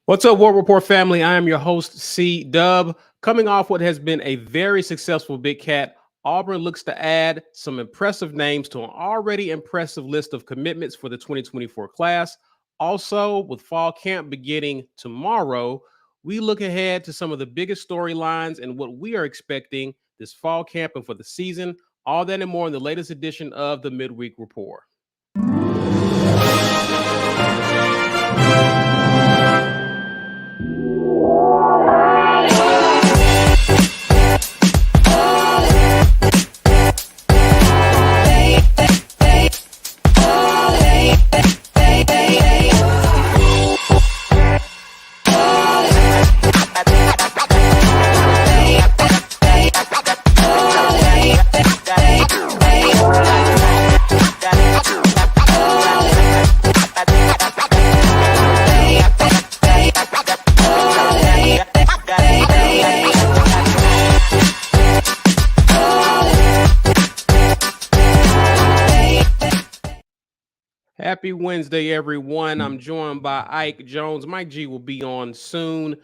What's up, War Report family? I am your host, C Dub. Coming off what has been a very successful Big Cat, Auburn looks to add some impressive names to an already impressive list of commitments for the 2024 class. Also, with fall camp beginning tomorrow, we look ahead to some of the biggest storylines and what we are expecting this fall camp and for the season. All that and more in the latest edition of the Midweek Rapport. Happy Wednesday, everyone. I'm joined by Ike Jones. Mike G will be on soon,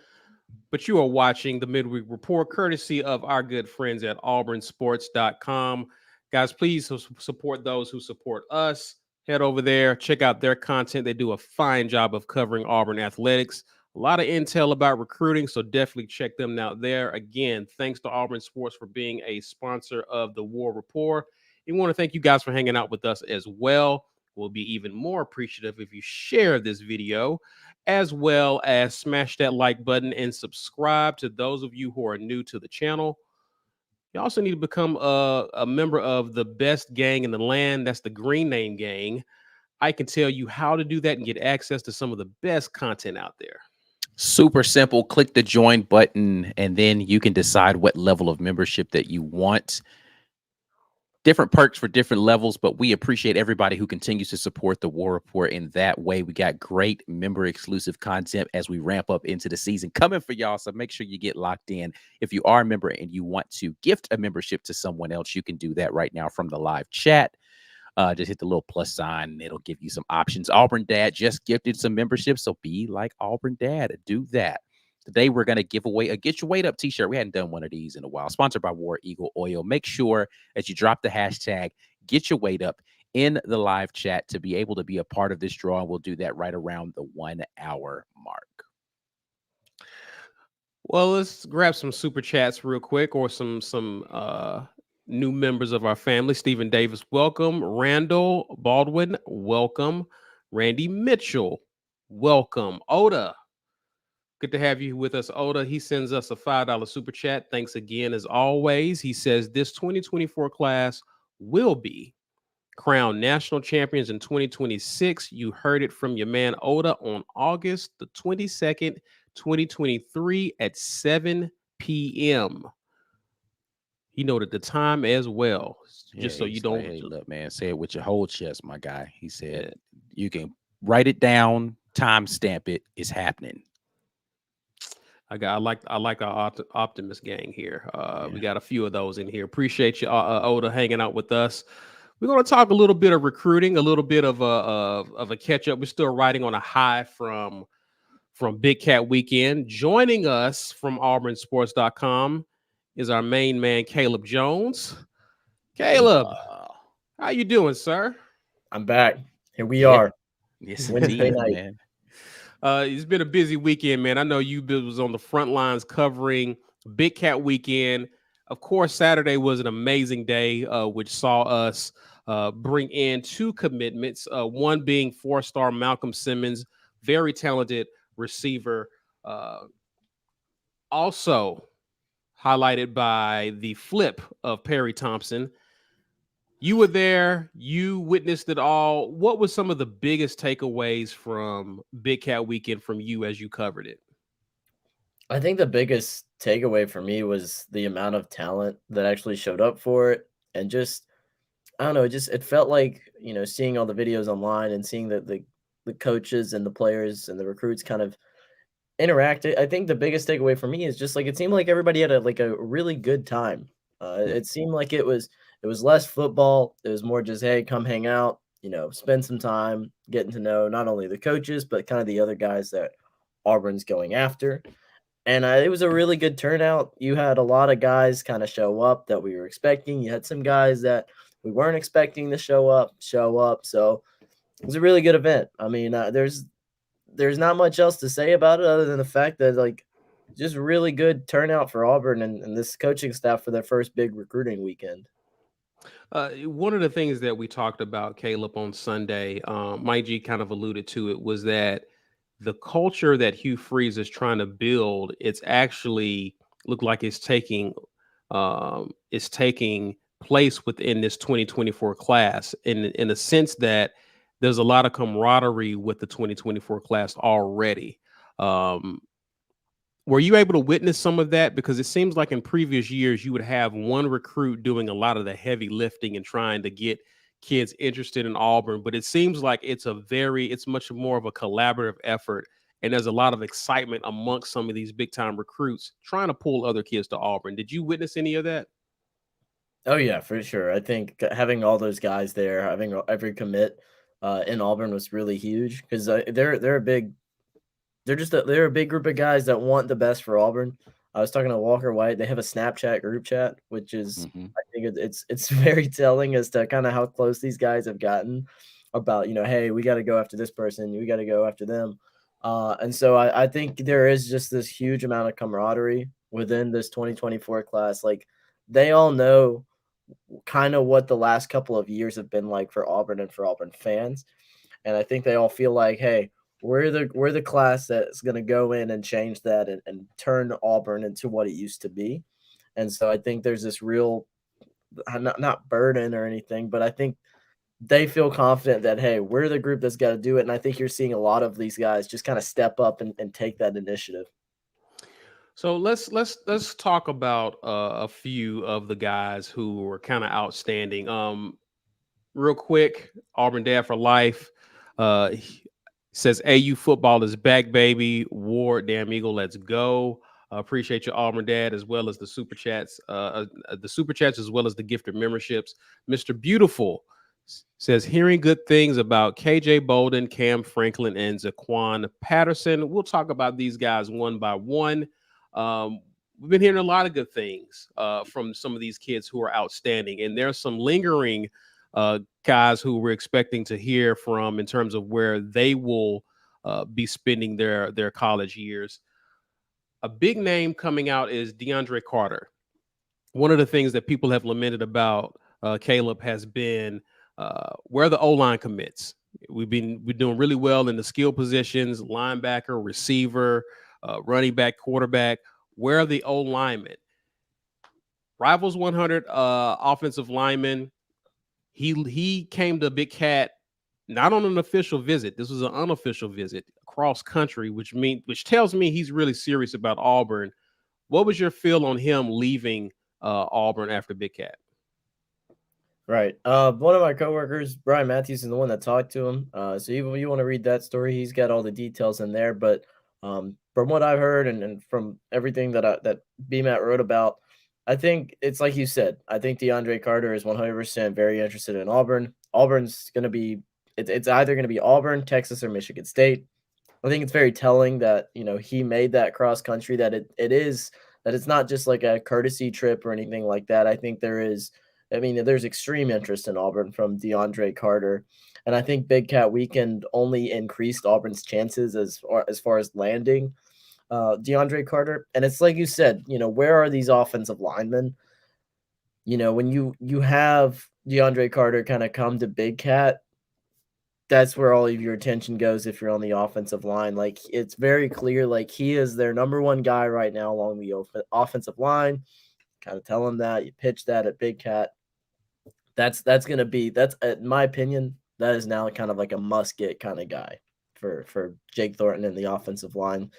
but you are watching the Midweek Report courtesy of our good friends at auburnsports.com. Guys, please support those who support us. Head over there, check out their content. They do a fine job of covering Auburn athletics. A lot of intel about recruiting, so definitely check them out there. Again, thanks to Auburn Sports for being a sponsor of the War Report. We want to thank you guys for hanging out with us as well. We'll be even more appreciative if you share this video, as well as smash that like button and subscribe to those of you who are new to the channel. You also need to become a member of the best gang in the land. That's the Green Name Gang. I can tell you how to do that and get access to some of the best content out there. Super simple. Click the join button, and then you can decide what level of membership that you want. Different perks for different levels, but we appreciate everybody who continues to support the War Report in that way. We got great member exclusive content as we ramp up into the season coming for y'all. So make sure you get locked in. If you are a member and you want to gift a membership to someone else, you can do that right now from the live chat. Just hit the little plus sign and it'll give you some options. Auburn Dad just gifted some membership, so be like Auburn Dad. Do that. Today, we're going to give away a Get Your Weight Up t-shirt. We hadn't done one of these in a while. Sponsored by War Eagle Oil. Make sure that you drop the hashtag Get Your Weight Up in the live chat to be able to be a part of this draw. And we'll do that right around the 1 hour mark. Well, let's grab some super chats real quick, or some new members of our family. Stephen Davis, welcome. Randall Baldwin, welcome. Randy Mitchell, welcome. Oda, good to have you with us, Oda. He sends us a $5 super chat. Thanks again, as always. He says this 2024 class will be crowned national champions in 2026. You heard it from your man Oda on August the 22nd, 2023 at 7 p.m. He noted the time as well, just so you don't. Hey, look, man, say it with your whole chest, my guy. He said you can write it down, time stamp it. It's happening. I like our optimist gang here. We got a few of those in here. Appreciate you, Oda, hanging out with us. We're going to talk a little bit of recruiting, a little bit of a catch up. We're still riding on a high from Big Cat Weekend. Joining us from auburnsports.com is our main man, Caleb Jones. Caleb, how you doing, sir? I'm back. Here we are. Yes, Wednesday night, man. It's been a busy weekend, man. I know you was on the front lines covering Big Cat Weekend. Of course, Saturday was an amazing day, which saw us bring in two commitments, one being four-star Malcolm Simmons, very talented receiver. Also highlighted by the flip of Perry Thompson. You were there. You witnessed it all. What was some of the biggest takeaways from Big Cat Weekend from you as you covered it? I think the biggest takeaway for me was the amount of talent that actually showed up for it. And just, I don't know, it felt like, seeing all the videos online and seeing the coaches and the players and the recruits kind of interact. I think the biggest takeaway for me is just like, it seemed like everybody had a really good time. It seemed like it was less football. It was more just, hey, come hang out, spend some time getting to know not only the coaches, but kind of the other guys that Auburn's going after. And it was a really good turnout. You had a lot of guys kind of show up that we were expecting. You had some guys that we weren't expecting to show up. So it was a really good event. I mean, there's not much else to say about it other than the fact that, like, just really good turnout for Auburn and this coaching staff for their first big recruiting weekend. One of the things that we talked about, Caleb, on Sunday, Mike G kind of alluded to it, was that the culture that Hugh Freeze is trying to build, it's actually looked like it's taking place within this 2024 class in a sense that there's a lot of camaraderie with the 2024 class already. Um, were you able to witness some of that? Because it seems like in previous years, you would have one recruit doing a lot of the heavy lifting and trying to get kids interested in Auburn. But it seems like it's much more of a collaborative effort. And there's a lot of excitement amongst some of these big time recruits trying to pull other kids to Auburn. Did you witness any of that? Oh yeah, for sure. I think having all those guys there, having every commit in Auburn was really huge because they're a big they're a big group of guys that want the best for Auburn. I was talking to Walker White. They have a Snapchat group chat, which is I think it's very telling as to kind of how close these guys have gotten about, hey, we got to go after this person, we got to go after them. And so I think there is just this huge amount of camaraderie within this 2024 class. Like, they all know kind of what the last couple of years have been like for Auburn and for Auburn fans. And I think they all feel like, hey, we're the class that's going to go in and change that and turn Auburn into what it used to be. And so I think there's this real not burden or anything, but I think they feel confident that, hey, we're the group that's got to do it. And I think you're seeing a lot of these guys just kind of step up and take that initiative. So let's talk about a few of the guys who were kind of outstanding. Real quick, Auburn Dad for Life he says AU football is back, baby. Ward, damn Eagle, let's go. Appreciate you, Auburn Dad, as well as the super chats, as well as the gifted memberships. Mr. Beautiful says hearing good things about KJ Bolden, Cam Franklin, and Zaquan Patterson. We'll talk about these guys one by one. We've been hearing a lot of good things from some of these kids who are outstanding, and there's some lingering guys who we're expecting to hear from in terms of where they will be spending their college years. A big name coming out is DeAndre Carter. One of the things that people have lamented about Caleb has been where the O-line commits. We're doing really well in the skill positions, linebacker, receiver, running back, quarterback. Where are the O-linemen? Rivals 100 offensive lineman. He came to Big Cat not on an official visit. This was an unofficial visit across country, which tells me he's really serious about Auburn. What was your feel on him leaving Auburn after Big Cat? Right. One of my coworkers, Brian Matthews, is the one that talked to him. So if you want to read that story, he's got all the details in there. But from what I've heard and from everything that BMAT wrote about, I think it's like you said. I think DeAndre Carter is 100% very interested in Auburn. Auburn's going to be it's either going to be Auburn, Texas, or Michigan State. I think it's very telling that he made that cross country. That it's not just like a courtesy trip or anything like that. I think there's extreme interest in Auburn from DeAndre Carter, and I think Big Cat Weekend only increased Auburn's chances as far as landing DeAndre Carter. And it's like you said, where are these offensive linemen? When you have DeAndre Carter kind of come to Big Cat, that's where all of your attention goes if you're on the offensive line. Like, it's very clear, like, he is their number one guy right now along the offensive line. Kind of tell him that. You pitch that at Big Cat. That's in my opinion, that is now kind of like a must-get kind of guy for Jake Thornton and the offensive line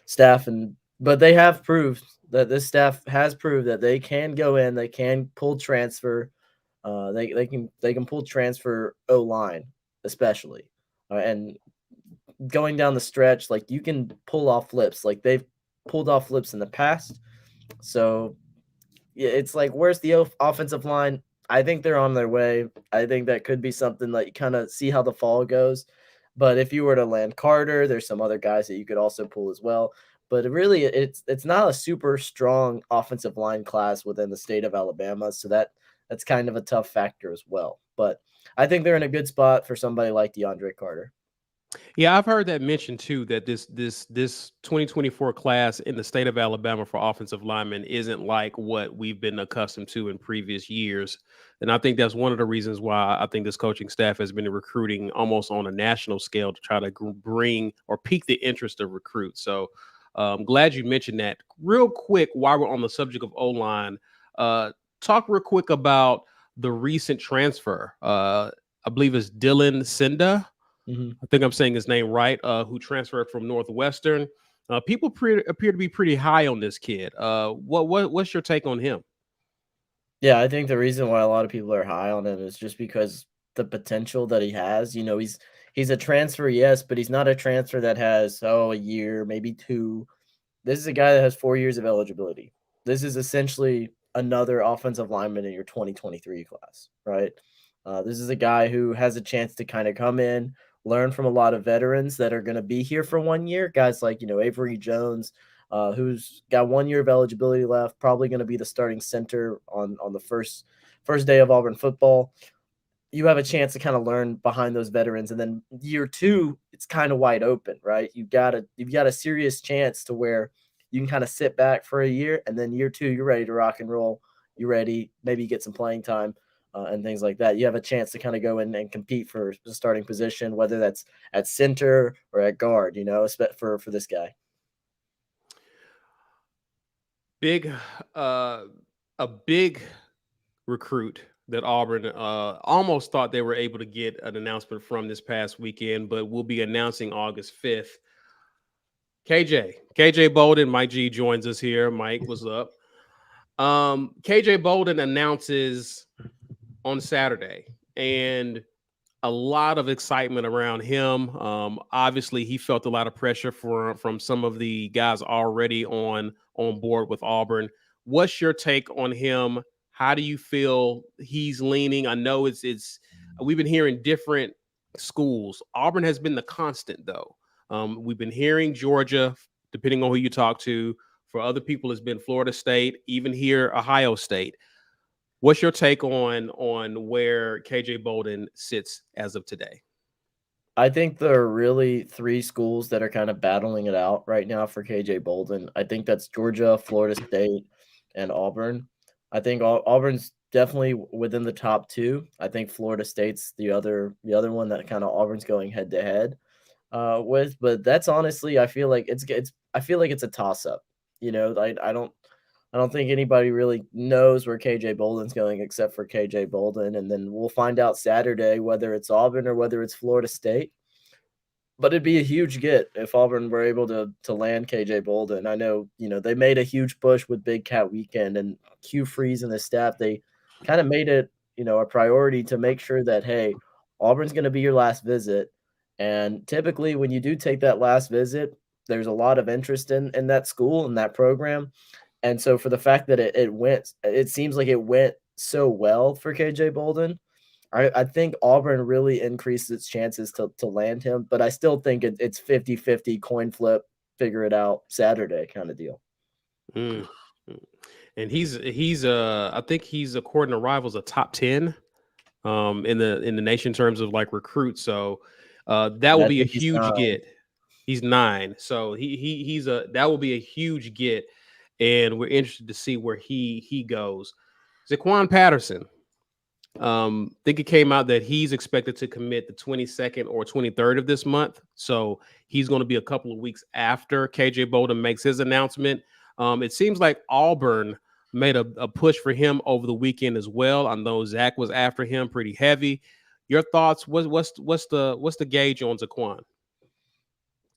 staff. But they have proved that this staff has proved that they can go in, they can pull transfer, they can pull transfer O-line, especially. And going down the stretch, like, you can pull off flips. Like, they've pulled off flips in the past. So yeah, it's like, where's the offensive line? I think they're on their way. I think that could be something that you kind of see how the fall goes. But if you were to land Carter, there's some other guys that you could also pull as well. But it's not a super strong offensive line class within the state of Alabama, so that's kind of a tough factor as well. But I think they're in a good spot for somebody like DeAndre Carter. Yeah, I've heard that mentioned too, that this 2024 class in the state of Alabama for offensive linemen isn't like what we've been accustomed to in previous years. And I think that's one of the reasons why I think this coaching staff has been recruiting almost on a national scale to try to bring or pique the interest of recruits. So I'm glad you mentioned that. Real quick, while we're on the subject of O-line, talk real quick about the recent transfer. I believe it's Dylan Senda. I think I'm saying his name right, who transferred from Northwestern. People appear to be pretty high on this kid. What's your take on him? Yeah, I think the reason why a lot of people are high on him is just because the potential that he has. He's a transfer, yes, but he's not a transfer that has a year, maybe 2. This is a guy that has 4 years of eligibility. This is essentially another offensive lineman in your 2023 class, right? This is a guy who has a chance to kind of come in, learn from a lot of veterans that are going to be here for 1 year. Guys like, Avery Jones, who's got 1 year of eligibility left, probably going to be the starting center on the first day of Auburn football. You have a chance to kind of learn behind those veterans, and then year 2, it's kind of wide open, right? You've got a serious chance to where you can kind of sit back for a year, and then year 2, you're ready to rock and roll. You're ready, maybe get some playing time and things like that. You have a chance to kind of go in and compete for the starting position, whether that's at center or at guard. For this guy. A big recruit that Auburn almost thought they were able to get an announcement from this past weekend, but we'll be announcing August 5th. KJ Bolden, Mike G joins us here. Mike, what's up? KJ Bolden announces on Saturday, and a lot of excitement around him. Obviously, he felt a lot of pressure from some of the guys already on board with Auburn. What's your take on him? How do you feel he's leaning? I know it's we've been hearing different schools. Auburn has been the constant, though. We've been hearing Georgia, depending on who you talk to. For other people, it's been Florida State, even here, Ohio State. What's your take on where KJ Bolden sits as of today? I think there are really 3 schools that are kind of battling it out right now for KJ Bolden. I think that's Georgia, Florida State, and Auburn. I think Auburn's definitely within the top 2. I think Florida State's the other one that kind of Auburn's going head to head with. But that's honestly, I feel like it's a toss up. I don't think anybody really knows where KJ Bolden's going except for KJ Bolden, and then we'll find out Saturday whether it's Auburn or whether it's Florida State. But it'd be a huge get if Auburn were able to land KJ Bolden. I know, they made a huge push with Big Cat Weekend, and Hugh Freeze and the staff, they kind of made it, a priority to make sure that, hey, Auburn's going to be your last visit. And typically when you do take that last visit, there's a lot of interest in that school and that program. And so for the fact that it seems like it went so well for KJ Bolden, I think Auburn really increased its chances to land him, but I still think it's 50-50 coin flip, figure it out Saturday kind of deal. And he's I think he's, according to Rivals, a top 10 in the nation in terms of like recruits. So that will be a huge get. He's 9. So that will be a huge get. And we're interested to see where he goes. Zaquan Patterson. Think it came out that he's expected to commit the 22nd or 23rd of this month. So he's going to be a couple of weeks after KJ Bolden makes his announcement. It seems like Auburn made a push for him over the weekend as well. I know Zach was after him pretty heavy. Your thoughts? What's the gauge on Zaquan?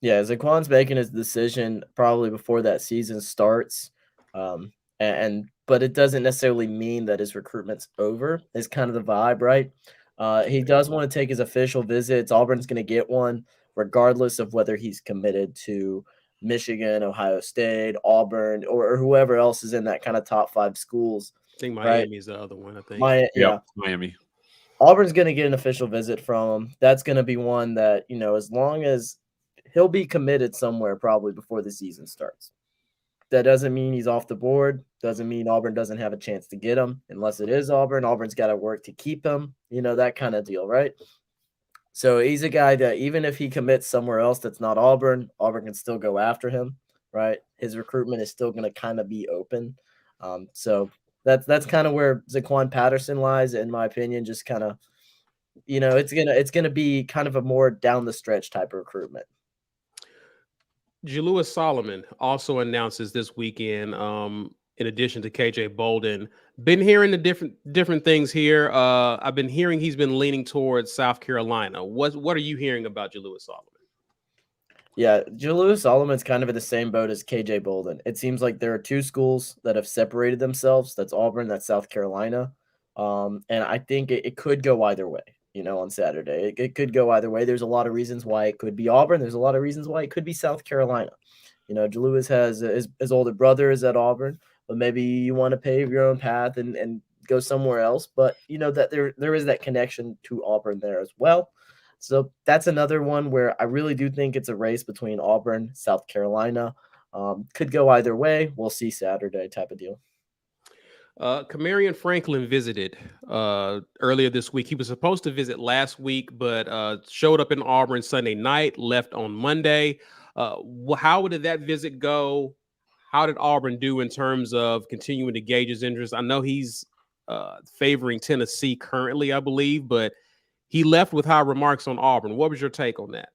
Yeah, Zaquan's making his decision probably before that season starts. But it doesn't necessarily mean that his recruitment's over. Is kind of the vibe, right? He does want to take his official visits. Auburn's going to get one, regardless of whether he's committed to Michigan, Ohio State, Auburn, or whoever else is in that kind of top 5 schools. I think Miami is the other one. I think. Miami. Auburn's going to get an official visit from him. That's going to be one that, as long as he'll be committed somewhere probably before the season starts. That doesn't mean he's off the board. Doesn't mean Auburn doesn't have a chance to get him unless it is Auburn. Auburn's got to work to keep him, that kind of deal, right? So he's a guy that even if he commits somewhere else that's not Auburn, Auburn can still go after him, right? His recruitment is still going to kind of be open. So that's kind of where Zaquan Patterson lies, in my opinion. Just kind of, it's gonna be kind of a more down the stretch type of recruitment. Jalewis Solomon also announces this weekend, in addition to KJ Bolden. Been hearing the different things here. I've been hearing he's been leaning towards South Carolina. What are you hearing about Jalewis Solomon? Yeah, Jalewis Solomon's kind of in the same boat as KJ Bolden. It seems like there are two schools that have separated themselves. That's Auburn, that's South Carolina. And I think it could go either way, on Saturday. It could go either way. There's a lot of reasons why it could be Auburn. There's a lot of reasons why it could be South Carolina. Jalewis has his older brother is at Auburn, but maybe you want to pave your own path and go somewhere else. But that there is that connection to Auburn there as well. So that's another one where I really do think it's a race between Auburn, South Carolina. Could go either way. We'll see Saturday type of deal. Kamarion Franklin visited earlier this week. He was supposed to visit last week, but showed up in Auburn Sunday night, left on Monday. How did that visit go? How did Auburn do in terms of continuing to gauge his interest? I know he's favoring Tennessee currently, I believe, but he left with high remarks on Auburn. What was your take on that?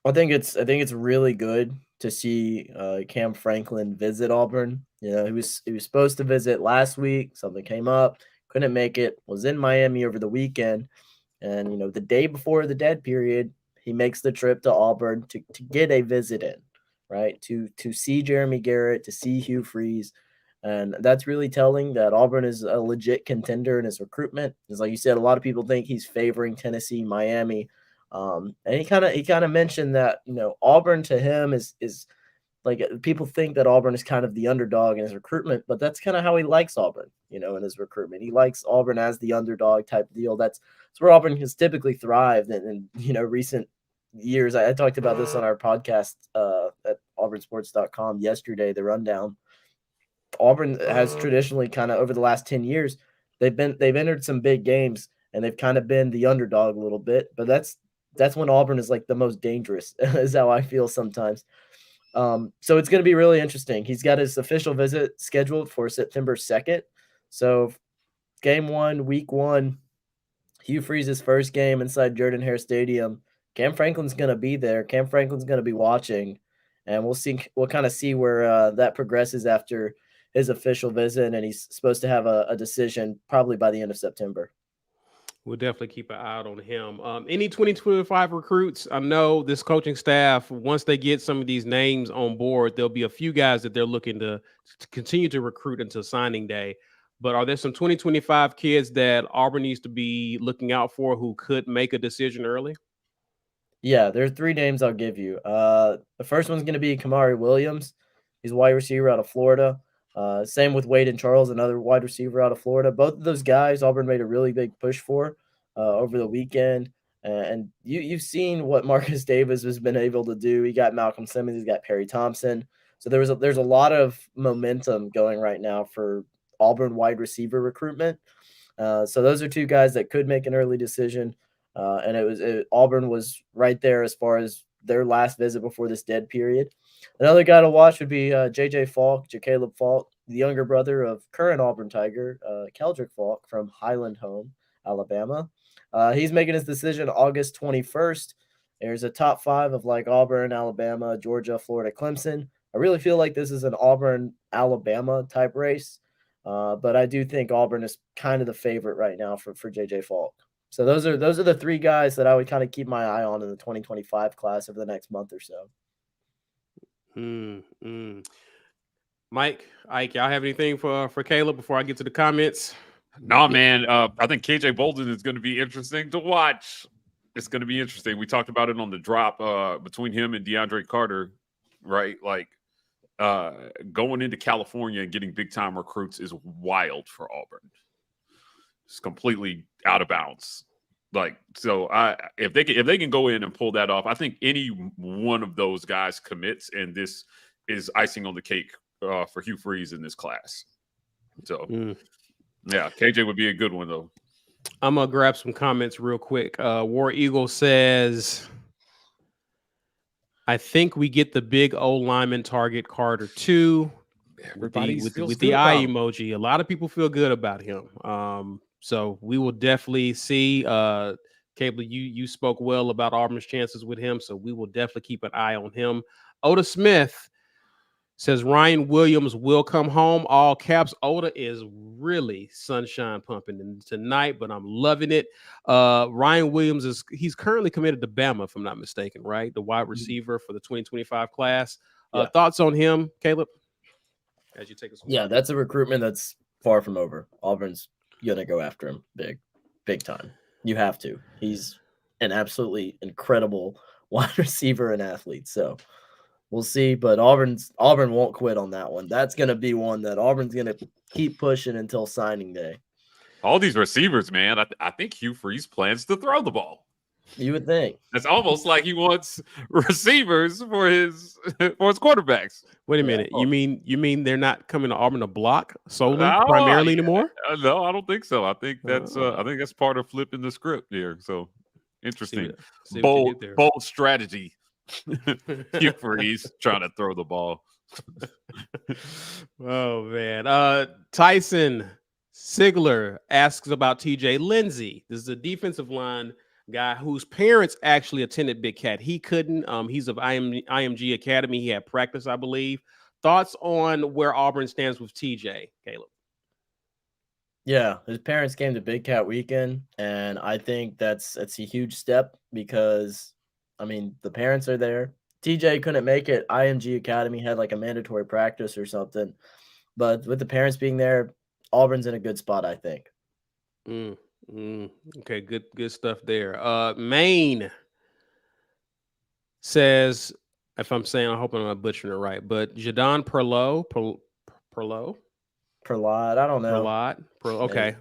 I think it's really good to see Cam Franklin visit Auburn. He was supposed to visit last week. Something came up, couldn't make it. Was in Miami over the weekend, and the day before the dead period, he makes the trip to Auburn to get a visit in, right? To see Jeremy Garrett, to see Hugh Freeze. And that's really telling that Auburn is a legit contender in his recruitment. Because like you said, a lot of people think he's favoring Tennessee, Miami. And he kind of mentioned that, Auburn to him is like people think that Auburn is kind of the underdog in his recruitment, but that's kind of how he likes Auburn, in his recruitment. He likes Auburn as the underdog type deal. That's where Auburn has typically thrived in recent years. I talked about this on our podcast at auburnsports.com yesterday, the rundown. Auburn has traditionally kind of over the last 10 years, they've entered some big games and they've kind of been the underdog a little bit, but that's when Auburn is like the most dangerous is how I feel sometimes. So it's going to be really interesting. He's got his official visit scheduled for September 2nd. So game 1, week 1, Hugh Freeze's first game inside Jordan-Hare Stadium. Cam Franklin's going to be there. Cam Franklin's going to be watching, and we'll kind of see where that progresses after his official visit, and he's supposed to have a decision probably by the end of September. We'll definitely keep an eye out on him. Any 2025 recruits? I know this coaching staff, once they get some of these names on board, there'll be a few guys that they're looking to continue to recruit until signing day. But are there some 2025 kids that Auburn needs to be looking out for who could make a decision early? Yeah, there are 3 names I'll give you. The first one's going to be Kamari Williams. He's a wide receiver out of Florida. Same with Wade and Charles, another wide receiver out of Florida. Both of those guys, Auburn made a really big push for over the weekend. And you've seen what Marcus Davis has been able to do. He got Malcolm Simmons, he's got Perry Thompson. So there's a lot of momentum going right now for Auburn wide receiver recruitment. So those are 2 guys that could make an early decision. And Auburn was right there as far as their last visit before this dead period. Another guy to watch would be J.J. Falk, Jacaleb Falk, the younger brother of current Auburn Tiger, Keldrick Falk from Highland Home, Alabama. He's making his decision August 21st. There's a top 5 of like Auburn, Alabama, Georgia, Florida, Clemson. I really feel like this is an Auburn-Alabama type race. But I do think Auburn is kind of the favorite right now for J.J. Falk. So those are the 3 guys that I would kind of keep my eye on in the 2025 class over the next month or so. Mike, Ike, y'all have anything for Caleb before I get to the comments? No, man. I think KJ Bolden is going to be interesting to watch. It's going to be interesting. We talked about it on the drop between him and DeAndre Carter, right? Like going into California and getting big time recruits is wild for Auburn. is completely out of bounds. Like, so if they can go in and pull that off, I think any one of those guys commits, and this is icing on the cake for Hugh Freeze in this class. So yeah, KJ would be a good one though. I'm gonna grab some comments real quick. War Eagle says, I think we get the big old lineman target Carter too. Everybody with the eye emoji. A lot of people feel good about him. So we will definitely see. Cable, you spoke well about Auburn's chances with him, so we will definitely keep an eye on him. Oda Smith says Ryan Williams will come home. All caps. Oda is really sunshine pumping tonight, but I'm loving it. Ryan Williams he's currently committed to Bama, if I'm not mistaken, right? The wide receiver for the 2025 class. Thoughts on him, Caleb? As you take us. Yeah, that's a recruitment that's far from over. Auburn's gonna go after him big time. You have to. He's an absolutely incredible wide receiver and athlete. So we'll see. But Auburn won't quit on that one. That's gonna be one that Auburn's gonna keep pushing until signing day. All these receivers, man. I think Hugh Freeze plans to throw the ball. You would think. It's almost like he wants receivers for his quarterbacks. Wait a minute. You mean they're not coming to Auburn to block solely primarily anymore? No, I don't think so. I think that's part of flipping the script here. So interesting. See bold strategy. Hugh Freeze trying to throw the ball. Oh man. Tyson Sigler asks about TJ Lindsey. This is a defensive line guy whose parents actually attended Big Cat. He couldn't. He's of IMG Academy. He had practice, I believe. Thoughts on where Auburn stands with TJ, Caleb? Yeah, his parents came to Big Cat weekend, and I think that's a huge step because, I mean, the parents are there. TJ couldn't make it. IMG Academy had like a mandatory practice or something, but with the parents being there, Auburn's in a good spot, I think. Okay, good stuff there. Maine says, if I'm saying, I hope I'm not butchering it right, but Jadon Perlot, I don't know. Okay.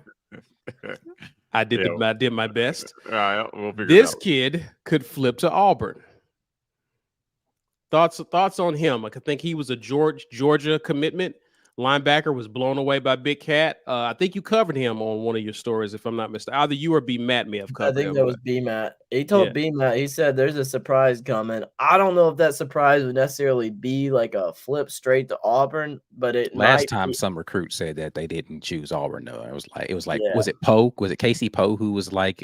I did my best. All right, we'll figure this it out. kid could flip to Auburn. Thoughts on him? I think he was a Georgia commitment. Linebacker, was blown away by Big Cat. I think you covered him on one of your stories, if I'm not mistaken. Either you or B Matt may have covered him. I think that was B Matt. He told B Matt, he said there's a surprise coming. I don't know if that surprise would necessarily be like a flip straight to Auburn, but last time some recruit said that they didn't choose Auburn though. It was like was it Poe? Was it Casey Poe who was like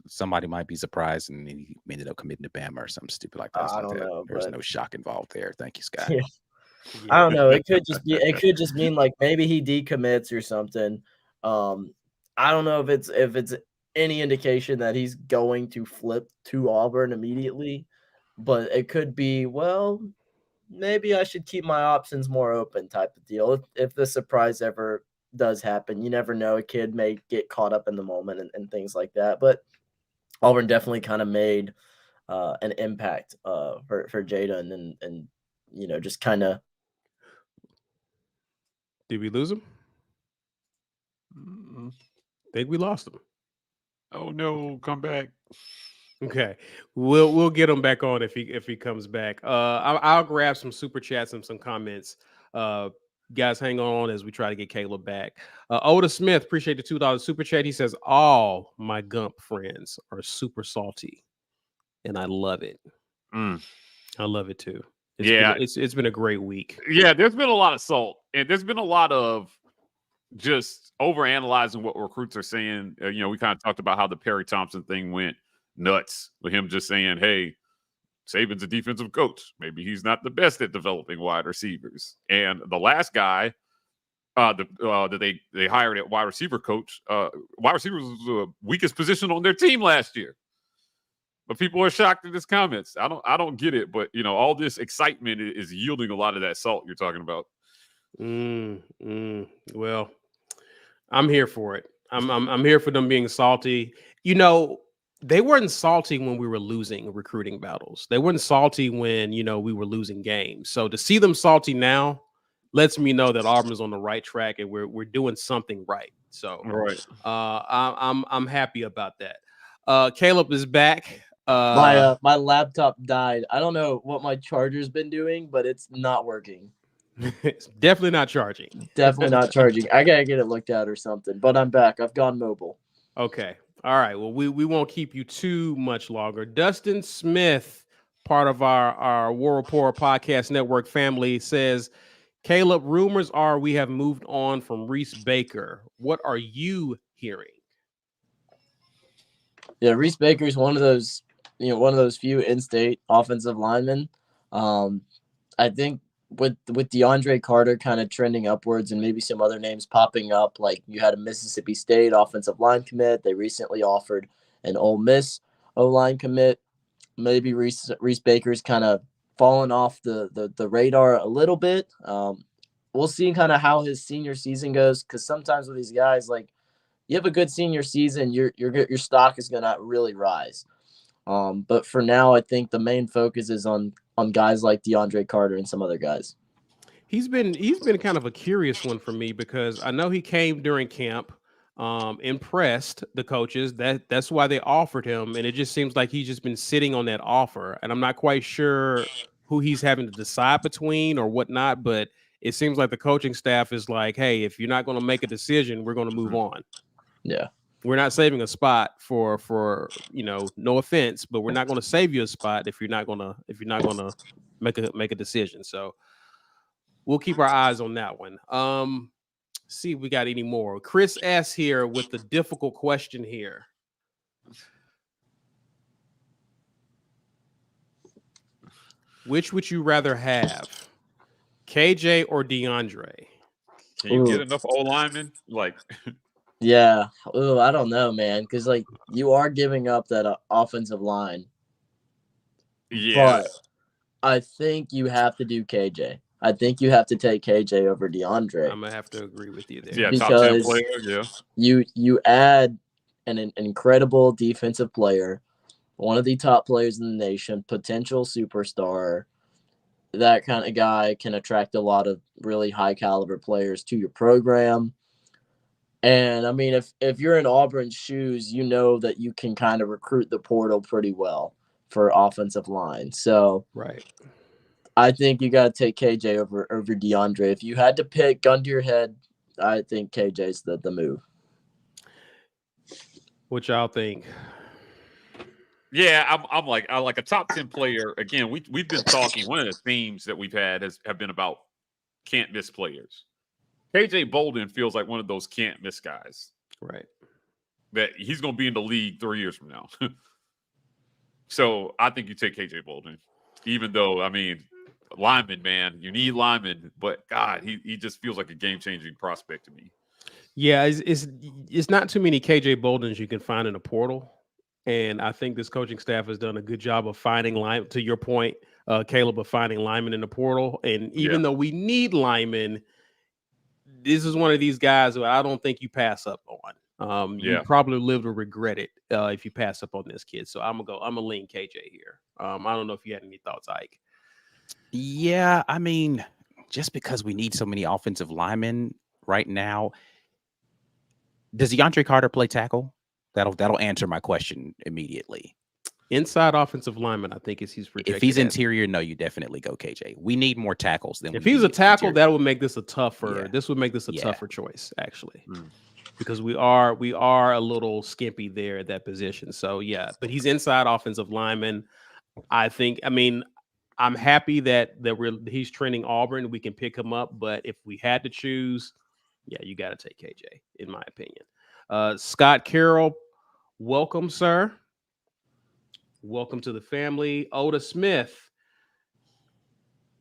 somebody might be surprised and he ended up committing to Bama or something stupid like that. I don't know. There's no shock involved there. Thank you, Scott. Yeah. I don't know. It could just mean like maybe he decommits or something. I don't know if it's any indication that he's going to flip to Auburn immediately, but it could be, well, maybe I should keep my options more open type of deal. If the surprise ever does happen, you never know. A kid may get caught up in the moment and things like that. But Auburn definitely kind of made an impact for Jaden and you know, just kind of. Did we lose him? Think we lost him. Oh no, come back. Okay, we'll get him back on if he comes back. I'll grab some super chats and some comments. Guys, hang on as we try to get Caleb back. Oda Smith, appreciate the $2 super chat. He says all my Gump friends are super salty, and I love it. I love it too. It's been a great week. Yeah, there's been a lot of salt, and there's been a lot of just overanalyzing what recruits are saying. You know, we kind of talked about how the Perry Thompson thing went nuts with him just saying, "Hey, Saban's a defensive coach. Maybe he's not the best at developing wide receivers." And the last guy that they hired at wide receiver coach, wide receivers was the weakest position on their team last year. But people are shocked at his comments. I don't get it, but you know, all this excitement is yielding a lot of that salt you're talking about. Well, I'm here for it. I'm here for them being salty. You know, they weren't salty when we were losing recruiting battles. They weren't salty when, you know, we were losing games. So to see them salty now lets me know that Auburn's on the right track and we're doing something right. So Right. I'm happy about that. Caleb is back. My laptop died. I don't know what my charger's been doing, but it's not working. It's definitely not charging. Definitely not charging. I gotta get it looked at or something. But I'm back. I've gone mobile. Okay. All right. Well, we won't keep you too much longer. Dustin Smith, part of our War Report Podcast Network family, says, Caleb, rumors are we have moved on from Reese Baker. What are you hearing? Yeah, Reese Baker's one of those few in-state offensive linemen. I think with DeAndre Carter kind of trending upwards and maybe some other names popping up, like you had a Mississippi State offensive line commit. They recently offered an Ole Miss O-line commit. Maybe Reese Baker's kind of fallen off the radar a little bit. We'll see kind of how his senior season goes, because sometimes with these guys, like, you have a good senior season, your stock is gonna really rise. But for now, I think the main focus is on guys like DeAndre Carter and some other guys. He's been kind of a curious one for me, because I know he came during camp, impressed the coaches. That's why they offered him, and it just seems like he's just been sitting on that offer, and I'm not quite sure who he's having to decide between or whatnot, but it seems like the coaching staff is like, hey, if you're not going to make a decision, we're going to move on. Yeah. We're not saving a spot for no offense, but we're not going to save you a spot if you're not going to make a decision. So we'll keep our eyes on that one. See if we got any more. Chris S here with the difficult question here. Which would you rather have, KJ or DeAndre? Can you get enough O linemen? Like, yeah. Ooh, I don't know, man, because like you are giving up that offensive line. yeah. But I think you have to do KJ. I think you have to take KJ over DeAndre. I'm gonna have to agree with you there. Yeah, because top 10 player. Yeah. You add an incredible defensive player, one of the top players in the nation, potential superstar. That kind of guy can attract a lot of really high caliber players to your program. And I mean, if you're in Auburn's shoes, you know that you can kind of recruit the portal pretty well for offensive line. So right, I think you got to take KJ over DeAndre. If you had to pick, gun to your head, I think KJ's the move. what y'all think? Yeah, I like a top 10 player. Again, we've been talking. One of the themes that we've had have been about can't miss players. KJ Bolden feels like one of those can't miss guys. Right. That he's going to be in the league 3 years from now. So I think you take KJ Bolden, even though, I mean, lineman, man, you need linemen, but God, he just feels like a game-changing prospect to me. Yeah, it's not too many KJ Boldens you can find in a portal. And I think this coaching staff has done a good job of finding line, to your point, Caleb, of finding linemen in the portal. And even though we need linemen, this is one of these guys who I don't think you pass up on. You probably live to regret it if you pass up on this kid. So I'm gonna lean KJ here. I don't know if you had any thoughts, Ike. Yeah, I mean, just because we need so many offensive linemen right now, does DeAndre Carter play tackle? That'll answer my question immediately. Inside offensive lineman, I think he's projected. If he's interior, no, you definitely go KJ. We need more tackles than if he's a tackle, interior. that would make this a tougher. Yeah. This would make this a tougher choice, actually, because we are a little skimpy there at that position. So yeah, but he's inside offensive lineman. I think. I mean, I'm happy that he's trending Auburn. We can pick him up, but if we had to choose, yeah, you got to take KJ, in my opinion. Scott Carroll, welcome, sir. Welcome to the family. Oda Smith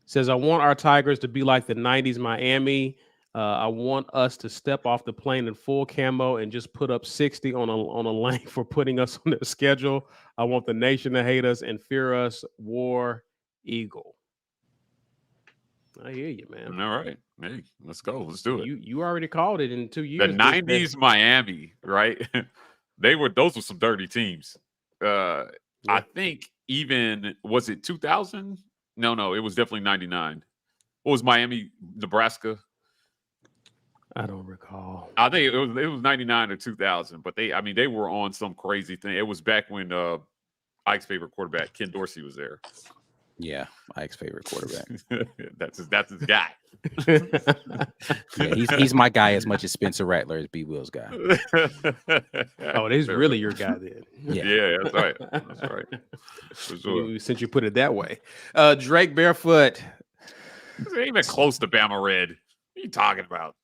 says, I want our Tigers to be like the 90s Miami. I want us to step off the plane in full camo and just put up 60 on a lane for putting us on their schedule. I want the nation to hate us and fear us. War Eagle. I hear you, man. All right. Hey, let's go. Let's do it. You already called it in 2 years. The 90s Miami, right? Those were some dirty teams. I think even, was it 2000? No, it was definitely 99. What was Miami, Nebraska? I don't recall. I think it was 99 or 2000, but they were on some crazy thing. It was back when Ike's favorite quarterback, Ken Dorsey, was there. Yeah, Ike's favorite quarterback. that's his guy. Yeah, he's my guy as much as Spencer Rattler is B. Will's guy. Oh, this is really your guy then. Yeah, that's right. That's right. For sure. Since you put it that way. Drake Barefoot. It ain't even close to Bama Red. What are you talking about?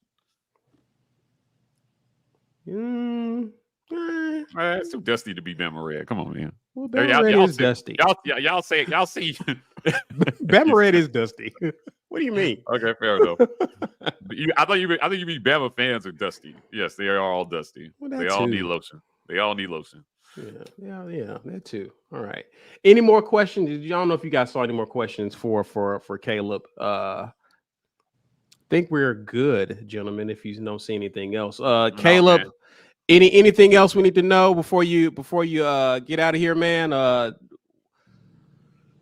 It's too dusty to be Bama Red. Come on, man. Well, Bama Red is dusty. Y'all see. Bama Red is dusty. What do you mean? Okay, fair enough. I thought you mean Bama fans are dusty. Yes, they are all dusty. Well, they all need lotion. They all need lotion. Yeah, that too. All right. Any more questions? I don't know if you guys saw any more questions for Caleb. Think we're good, gentlemen. If you don't see anything else, Caleb. Man. Anything else we need to know before you get out of here, man?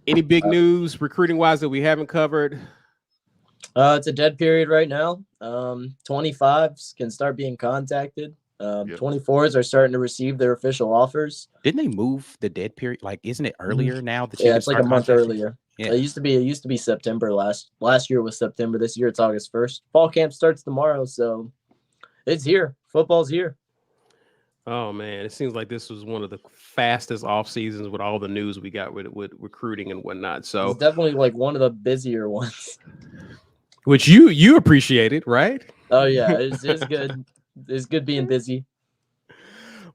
Any big news recruiting wise that we haven't covered? It's a dead period right now. 25s can start being contacted. 24s are starting to receive their official offers. Didn't they move the dead period? Like, isn't it earlier now? That yeah, it's like a month earlier. Yeah. It used to be September. Last year was September. This year it's August 1st. Fall camp starts tomorrow, so it's here. Football's here. Oh man, it seems like this was one of the fastest off seasons with all the news we got with recruiting and whatnot. So it's definitely like one of the busier ones. Which you appreciated, right? Oh yeah, it's good. It's good being busy.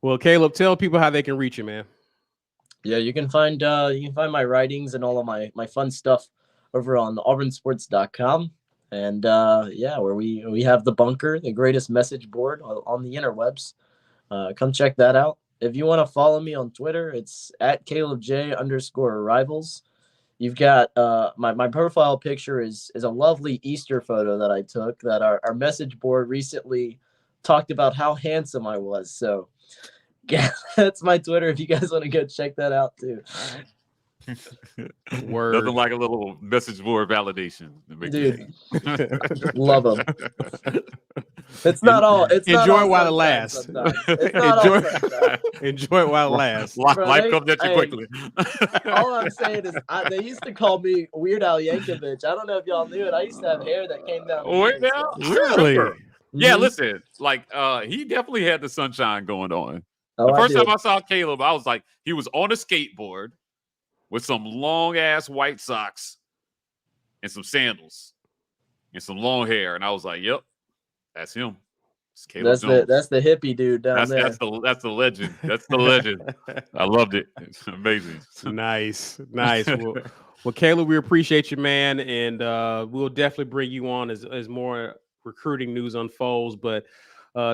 Well, Caleb, tell people how they can reach you, man. Yeah, you can find my writings and all of my fun stuff over on auburnsports.com. And where we have the bunker, the greatest message board on the interwebs. Come check that out. If you want to follow me on Twitter, it's at CalebJ_arrivals. You've got my profile picture is a lovely Easter photo that I took that our message board recently talked about how handsome I was. So yeah, that's my Twitter if you guys want to go check that out too. Word. Nothing like a little message board validation. Dude, love them. It's not all. Enjoy it while it lasts. Enjoy it while it lasts. Life comes at you quickly. All I'm saying is they used to call me Weird Al Yankovic. I don't know if y'all knew it. I used to have hair that came down. Weird Al? Really? Yeah, listen. Like he definitely had the sunshine going on. Oh, the first time I saw Caleb, I was like, he was on a skateboard with some long ass white socks and some sandals and some long hair, and I was like, "Yep, that's him. It's Caleb Jones. That's the hippie dude down there. That's the legend. That's the legend. I loved it. It's amazing. Nice. Well, Caleb, we appreciate you, man, and we'll definitely bring you on as more recruiting news unfolds. But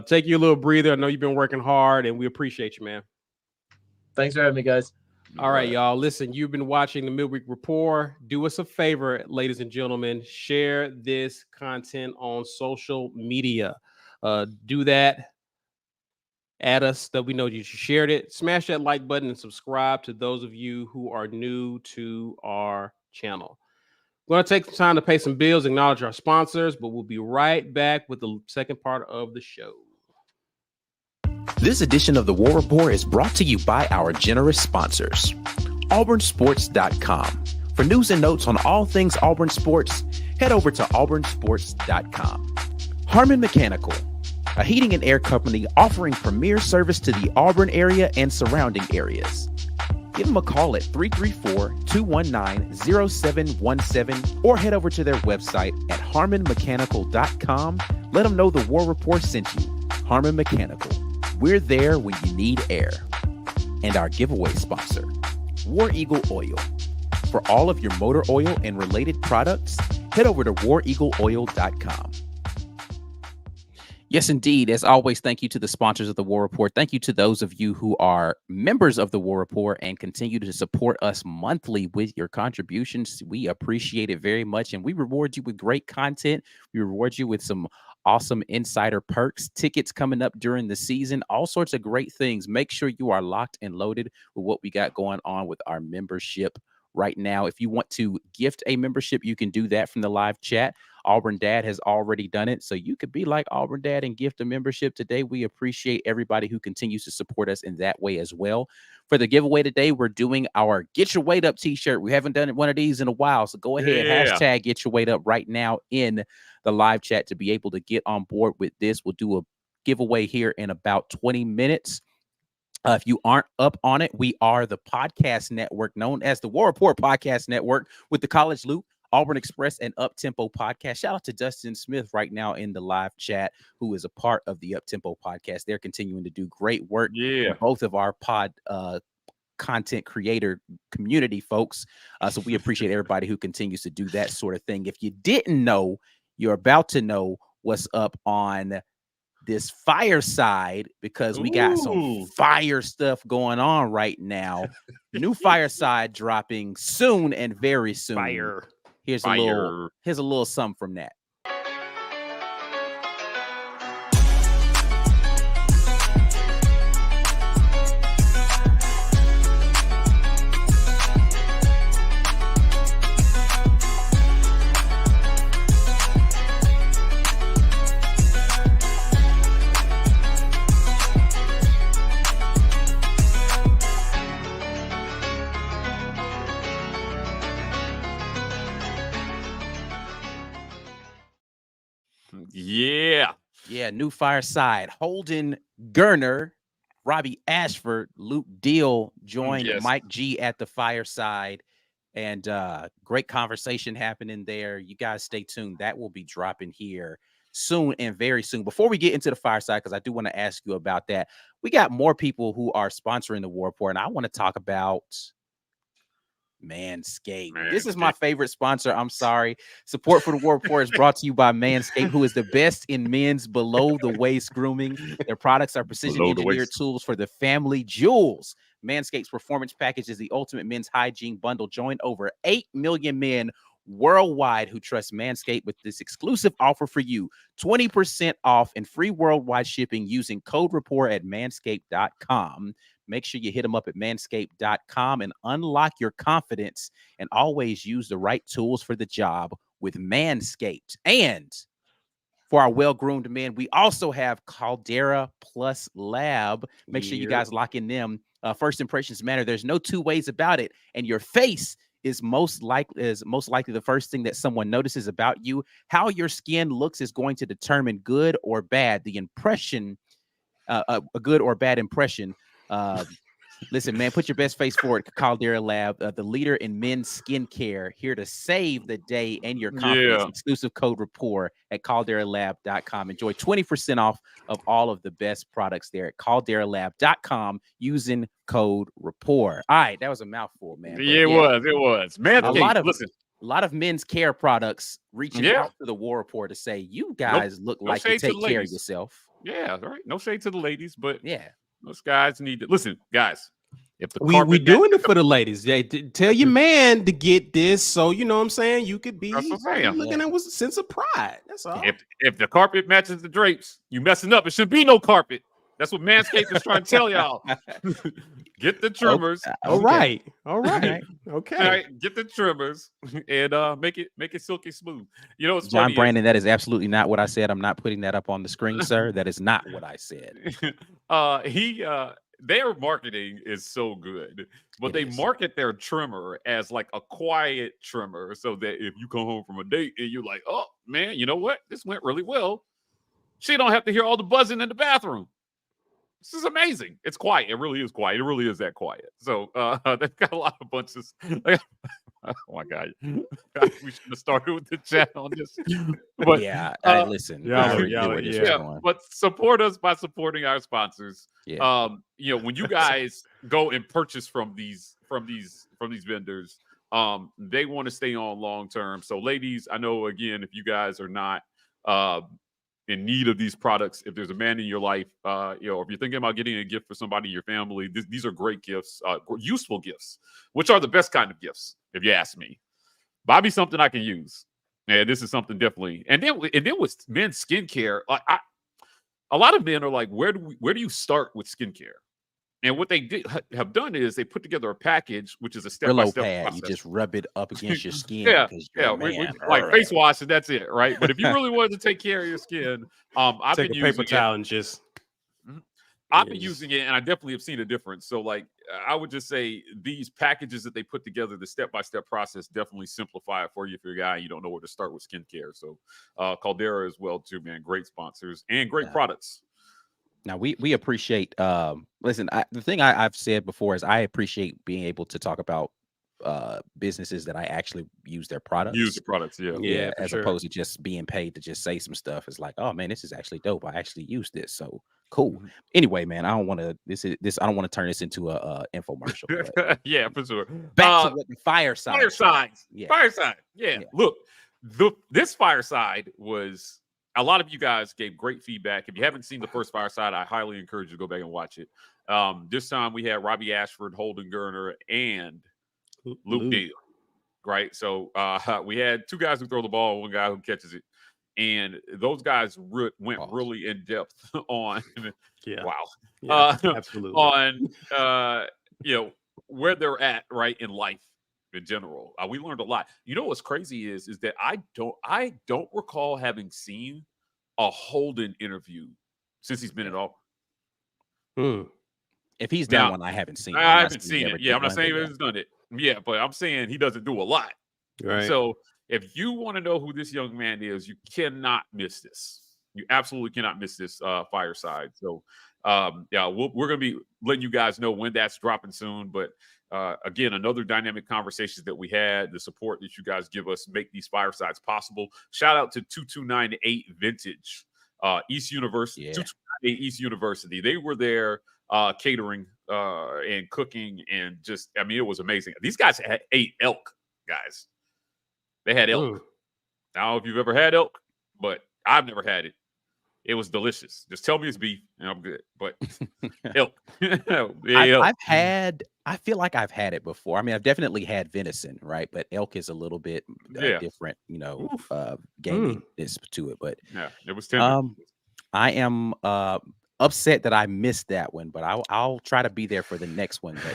take you a little breather. I know you've been working hard, and we appreciate you, man. Thanks for having me, guys. All right, y'all. Listen, you've been watching the Mid-Week Rapport. Do us a favor, ladies and gentlemen. Share this content on social media. Do that. Add us that we know you shared it. Smash that like button and subscribe to those of you who are new to our channel. We're going to take some time to pay some bills, acknowledge our sponsors, but we'll be right back with the second part of the show. This edition of the War Report is brought to you by our generous sponsors, AuburnSports.com. For news and notes on all things Auburn Sports, head over to AuburnSports.com. Harmon Mechanical, a heating and air company offering premier service to the Auburn area and surrounding areas. Give them a call at 334-219-0717 or head over to their website at harmonmechanical.com. Let them know the War Report sent you. Harmon Mechanical. We're there when you need air. And our giveaway sponsor, War Eagle Oil. For all of your motor oil and related products, head over to wareagleoil.com. Yes, indeed. As always, thank you to the sponsors of the War Report. Thank you to those of you who are members of the War Report and continue to support us monthly with your contributions. We appreciate it very much, and we reward you with great content. We reward you with some awesome insider perks, tickets coming up during the season, all sorts of great things. Make sure you are locked and loaded with what we got going on with our membership right now. If you want to gift a membership, you can do that from the live chat. Auburn Dad has already done it. So you could be like Auburn Dad and gift a membership today. We appreciate everybody who continues to support us in that way as well. For the giveaway today, we're doing our Get Your Weight Up t-shirt. We haven't done one of these in a while. So go ahead, hashtag Get Your Weight Up right now in the live chat to be able to get on board with this. We'll do a giveaway here in about 20 minutes. If you aren't up on it, we are the podcast network known as the War Report Podcast Network with the College Loop, Auburn Express, and Uptempo Podcast. Shout out to Dustin Smith right now in the live chat, who is a part of the Uptempo Podcast. They're continuing to do great work. Yeah. Both of our content creator community folks. So we appreciate everybody who continues to do that sort of thing. If you didn't know, you're about to know what's up on this fireside, because we got some fire stuff going on right now. New fireside dropping soon and very soon. Fire. Here's a little something from that. Yeah, new fireside. Holden Gerner, Robbie Ashford, Luke Deal joined Mike G at the fireside, and great conversation happening there. You guys stay tuned. That will be dropping here soon and very soon. Before we get into the fireside, because I do want to ask you about that, we got more people who are sponsoring the War Report, and I want to talk about Manscaped. This is my favorite sponsor. I'm sorry. Support for the War Report is brought to you by Manscaped, who is the best in men's below the waist grooming. Their products are precision engineered tools for the family jewels. Manscaped's performance package is the ultimate men's hygiene bundle. Join over 8 million men worldwide who trust Manscaped with this exclusive offer for you: 20% off and free worldwide shipping using code REPORT at manscaped.com. Make sure you hit them up at manscaped.com and unlock your confidence, and always use the right tools for the job with Manscaped. And for our well-groomed men, we also have Caldera Plus Lab. Make sure you guys lock in them. First impressions matter. There's no two ways about it. And your face is most likely the first thing that someone notices about you. How your skin looks is going to determine good or bad. The impression, a good or bad impression. Listen, man, put your best face forward. Caldera Lab, the leader in men's skincare, here to save the day and your confidence. Exclusive code REPORT at calderalab.com. Enjoy 20% off of all of the best products there at calderalab.com using code REPORT. All right, that was a mouthful, man. It was. Man, a lot of men's care products reaching out to the War Report to say, you guys look like you take care of yourself. Yeah, right. No shade to the ladies, but those guys need to listen, guys. If the we doing it for the ladies, tell your man to get this, so you know what I'm saying. You could be looking at with a sense of pride. That's all. If the carpet matches the drapes, you messing up. It should be no carpet. That's what Manscaped is trying to tell y'all. Get the trimmers. All right. Okay. All right. Get the trimmers and make it silky smooth. You know, it's John Brandon. That is absolutely not what I said. I'm not putting that up on the screen, sir. That is not what I said. Their marketing is so good, but they market their trimmer as like a quiet trimmer, so that if you come home from a date and you're like, oh man, you know what? This went really well. She don't have to hear all the buzzing in the bathroom. This is amazing. It's quiet. It really is quiet. It really is that quiet. So they've got a lot of bunches. Oh my God. We should have started with the chat on this. But listen. But support us by supporting our sponsors. You know, when you guys go and purchase from these vendors, they want to stay on long term. So ladies, I know, again, if you guys are not in need of these products, if there's a man in your life, if you're thinking about getting a gift for somebody in your family, these are great gifts, useful gifts, which are the best kind of gifts, if you ask me. Buy me something I can use. And this is something definitely. And then with men's skincare, a lot of men are like, where do you start with skincare? And what they have done is they put together a package, which is a Brillo step-by-step pad. process. You just rub it up against your skin Yeah, because you're yeah, a man. like face wash, and that's it, right? But if you really wanted to take care of your skin, I've Take been a paper using towel and just. Mhm. I've been using it, and I definitely have seen a difference. So, like, I would just say these packages that they put together, the step-by-step process, definitely simplify it for you if you're a guy and you don't know where to start with skincare. So, Caldera as well too, man. Great sponsors and great products. Now we appreciate. Listen, the thing I've said before is I appreciate being able to talk about businesses that I actually use their products. Use the products, yeah, Yeah, as sure. opposed to just being paid to just say some stuff. It's like, oh man, this is actually dope. I actually use this, so cool. Mhm. Anyway, man, I don't want to. I don't want to turn this into a infomercial. But Yeah, for sure. back to what the fireside. Fireside. Yeah. Fireside. Yeah. Look, this fireside was a lot of you guys gave great feedback. If you haven't seen the first fireside, I highly encourage you to go back and watch it. This time we had Robbie Ashford, Holden Gerner, and Luke Deal. Right. So we had two guys who throw the ball, one guy who catches it. And those guys went really in depth on absolutely on where they're at right in life in general. We learned a lot. You know what's crazy is that I don't recall having seen a Holden interview since he's been at Auburn. If he's done one, I haven't seen it. I haven't seen it. Yeah, I'm not saying he's done it. Yeah, but I'm saying he doesn't do a lot. Right. So if you want to know who this young man is, you cannot miss this. You absolutely cannot miss this fireside. So, we're going to be letting you guys know when that's dropping soon. But again, another dynamic conversations that we had, the support that you guys give us make these firesides possible. Shout out to 2298 Vintage, East University, 2298 East University. They were there catering and cooking and just, I mean, it was amazing. These guys ate elk, guys. They had elk. I don't know if you've ever had elk, but I've never had it. It was delicious. Just tell me it's beef and I'm good. But elk. I feel like I've had it before. I mean, I've definitely had venison, right? But elk is a little bit different, gaming to it. But yeah, it was tender. I am upset that I missed that one, but I'll try to be there for the next one that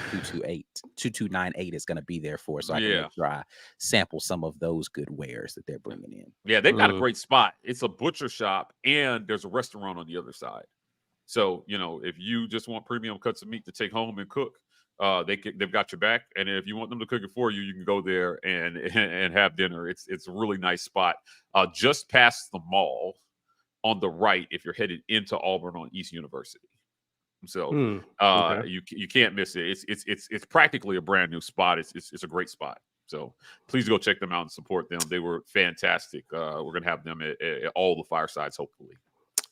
2298 is going to be there for, so I can make sure I sample some of those good wares that they're bringing in. Yeah, they've got a great spot. It's a butcher shop and there's a restaurant on the other side. So, if you just want premium cuts of meat to take home and cook, they've got your back. And if you want them to cook it for you, you can go there and have dinner. It's a really nice spot just past the mall on the right if you're headed into Auburn on East University. So you can't miss it. It's practically a brand new spot. It's a great spot. So please go check them out and support them. They were fantastic. We're gonna have them at all the firesides, hopefully.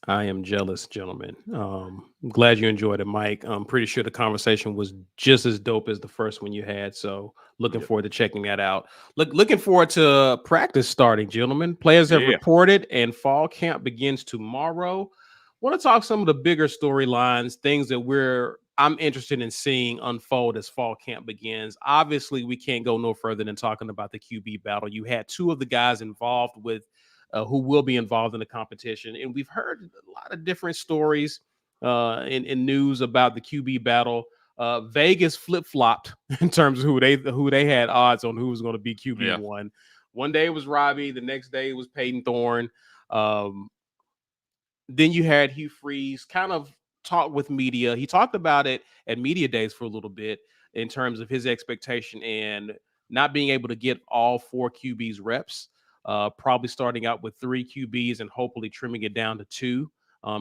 I am jealous, gentlemen. I'm glad you enjoyed it, Mike. I'm pretty sure the conversation was just as dope as the first one you had. So looking forward to checking that out. Looking forward to practice starting, gentlemen. Players have reported and fall camp begins tomorrow. Want to talk some of the bigger storylines, things that I'm interested in seeing unfold as fall camp begins. Obviously, we can't go no further than talking about the QB battle. You had two of the guys involved with who will be involved in the competition. And we've heard a lot of different stories in news about the QB battle. Vegas flip-flopped in terms of who they had odds on who was going to be QB1. One day it was Robbie. The next day it was Peyton Thorne. Then you had Hugh Freeze kind of talk with media. He talked about it at media days for a little bit in terms of his expectation and not being able to get all four QBs reps. Probably starting out with 3 QBs and hopefully trimming it down to 2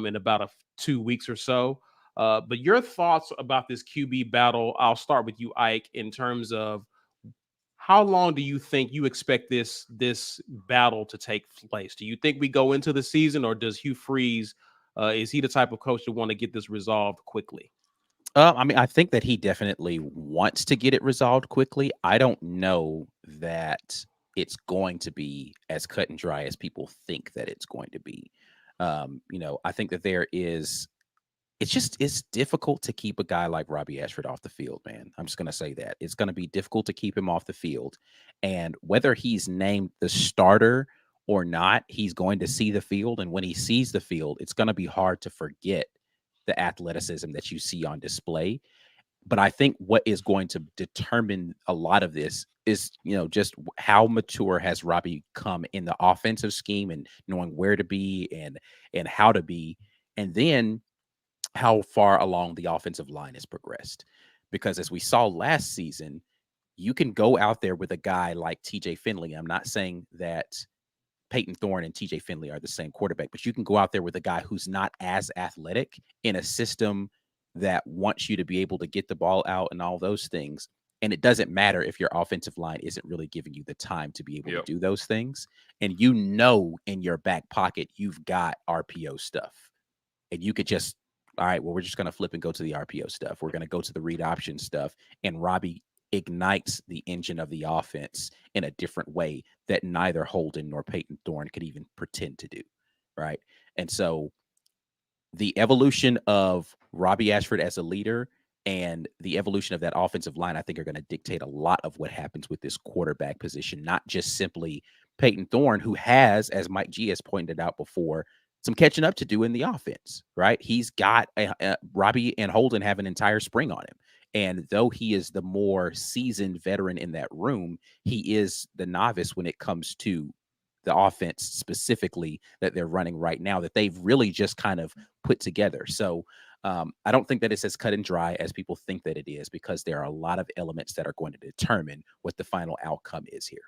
in about 2 weeks or so. But your thoughts about this QB battle, I'll start with you, Ike, in terms of how long do you think you expect this battle to take place? Do you think we go into the season, or does Hugh Freeze, is he the type of coach to want to get this resolved quickly? I mean, I think that he definitely wants to get it resolved quickly. I don't know that it's going to be as cut and dry as people think that it's going to be. I think that it's difficult to keep a guy like Robbie Ashford off the field, man. I'm just going to say that. It's going to be difficult to keep him off the field. And whether he's named the starter or not, he's going to see the field. And when he sees the field, it's going to be hard to forget the athleticism that you see on display. But I think what is going to determine a lot of this is, just how mature has Robbie come in the offensive scheme and knowing where to be and how to be, and then how far along the offensive line has progressed. Because as we saw last season, you can go out there with a guy like TJ Finley. I'm not saying that Peyton Thorne and TJ Finley are the same quarterback, but you can go out there with a guy who's not as athletic in a system that wants you to be able to get the ball out and all those things. And it doesn't matter if your offensive line isn't really giving you the time to be able to do those things. And in your back pocket, you've got RPO stuff. And you could just, all right, well, we're just going to flip and go to the RPO stuff. We're going to go to the read option stuff. And Robbie ignites the engine of the offense in a different way that neither Holden nor Peyton Thorne could even pretend to do. Right. And so the evolution of Robbie Ashford as a leader and the evolution of that offensive line, I think, are going to dictate a lot of what happens with this quarterback position, not just simply Peyton Thorne, who has, as Mike G has pointed out before, some catching up to do in the offense, right? He's got Robbie and Holden have an entire spring on him. And though he is the more seasoned veteran in that room, he is the novice when it comes to the offense specifically that they're running right now, that they've really just kind of put together. So I don't think that it's as cut and dry as people think that it is, because there are a lot of elements that are going to determine what the final outcome is here.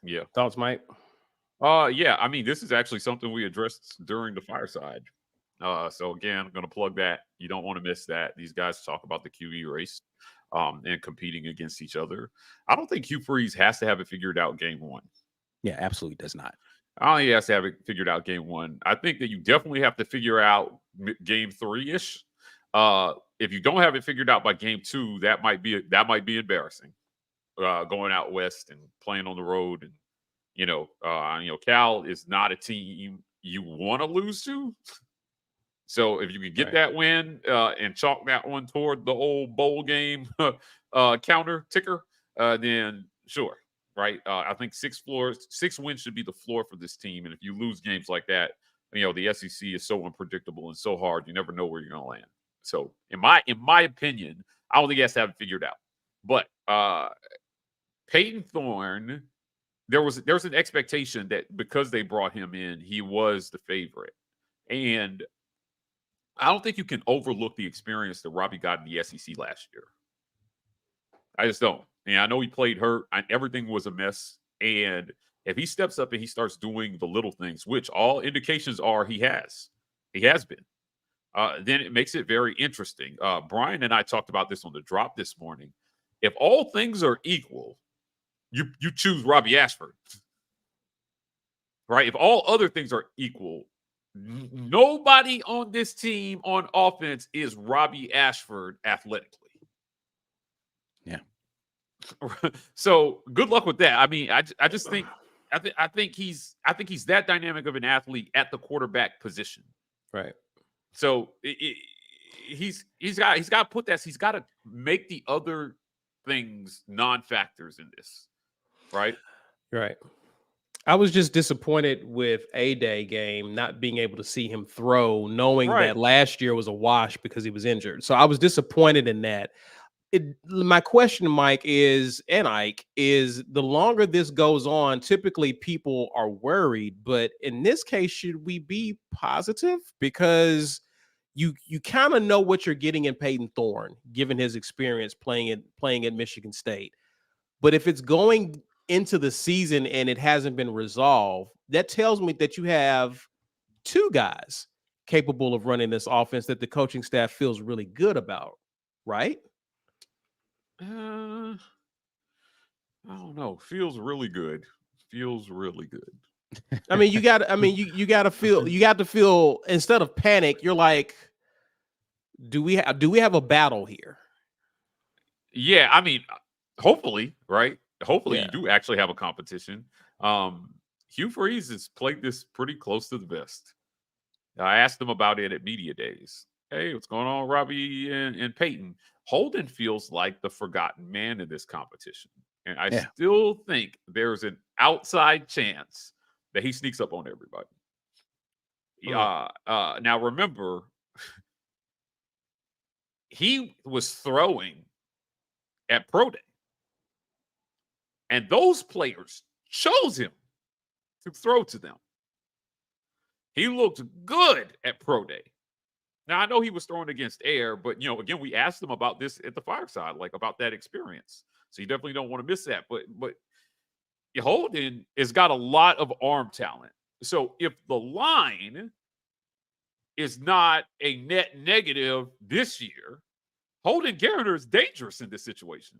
Yeah. Thoughts, Mike? Yeah, I mean, this is actually something we addressed during the fireside. So again, I'm going to plug that. You don't want to miss that. These guys talk about the QB race and competing against each other. I don't think Hugh Freeze has to have it figured out game one. Yeah, absolutely does not. I don't think he has to have it figured out game one. I think that you definitely have to figure out game 3-ish. If you don't have it figured out by game 2, that might be embarrassing. Going out west and playing on the road, and Cal is not a team you want to lose to. So if you can get that win and chalk that one toward the old bowl game counter ticker, then sure. Right. I think 6 wins should be the floor for this team. And if you lose games like that, the SEC is so unpredictable and so hard, you never know where you're going to land. So in my opinion, I don't think he has to have it figured out. But Peyton Thorne, there was an expectation that because they brought him in, he was the favorite. And I don't think you can overlook the experience that Robbie got in the SEC last year. I just don't. And I know he played hurt and everything was a mess. And if he steps up and he starts doing the little things, which all indications are he has been, then it makes it very interesting. Brian and I talked about this on the drop this morning. If all things are equal, you choose Robbie Ashford, right? If all other things are equal, nobody on this team on offense is Robbie Ashford athletically. Yeah. So good luck with that. I mean, I just think I think he's that dynamic of an athlete at the quarterback position. Right. So he's got to put that. He's got to make the other things non-factors in this. Right. Right. I was just disappointed with A-Day game not being able to see him throw, knowing that last year was a wash because he was injured. So I was disappointed in that. My question, Mike, and Ike, is the longer this goes on, typically people are worried. But in this case, should we be positive? Because you kind of know what you're getting in Peyton Thorne, given his experience playing at Michigan State. But if it's going into the season and it hasn't been resolved, that tells me that you have 2 guys capable of running this offense that the coaching staff feels really good about, right? I don't know. Feels really good. I mean, you got to feel instead of panic, you're like, do we have a battle here? Yeah, I mean, hopefully, right? Hopefully you do actually have a competition. Hugh Freeze has played this pretty close to the vest. I asked him about it at media days. Hey, what's going on, Robbie and Peyton? Holden feels like the forgotten man in this competition. And I still think there's an outside chance that he sneaks up on everybody. Now, remember, he was throwing at Pro Day. And those players chose him to throw to them. He looked good at Pro Day. Now, I know he was throwing against air, but, again, we asked him about this at the fireside, like about that experience. So you definitely don't want to miss that. But Holden has got a lot of arm talent. So if the line is not a net negative this year, Holden Garner is dangerous in this situation.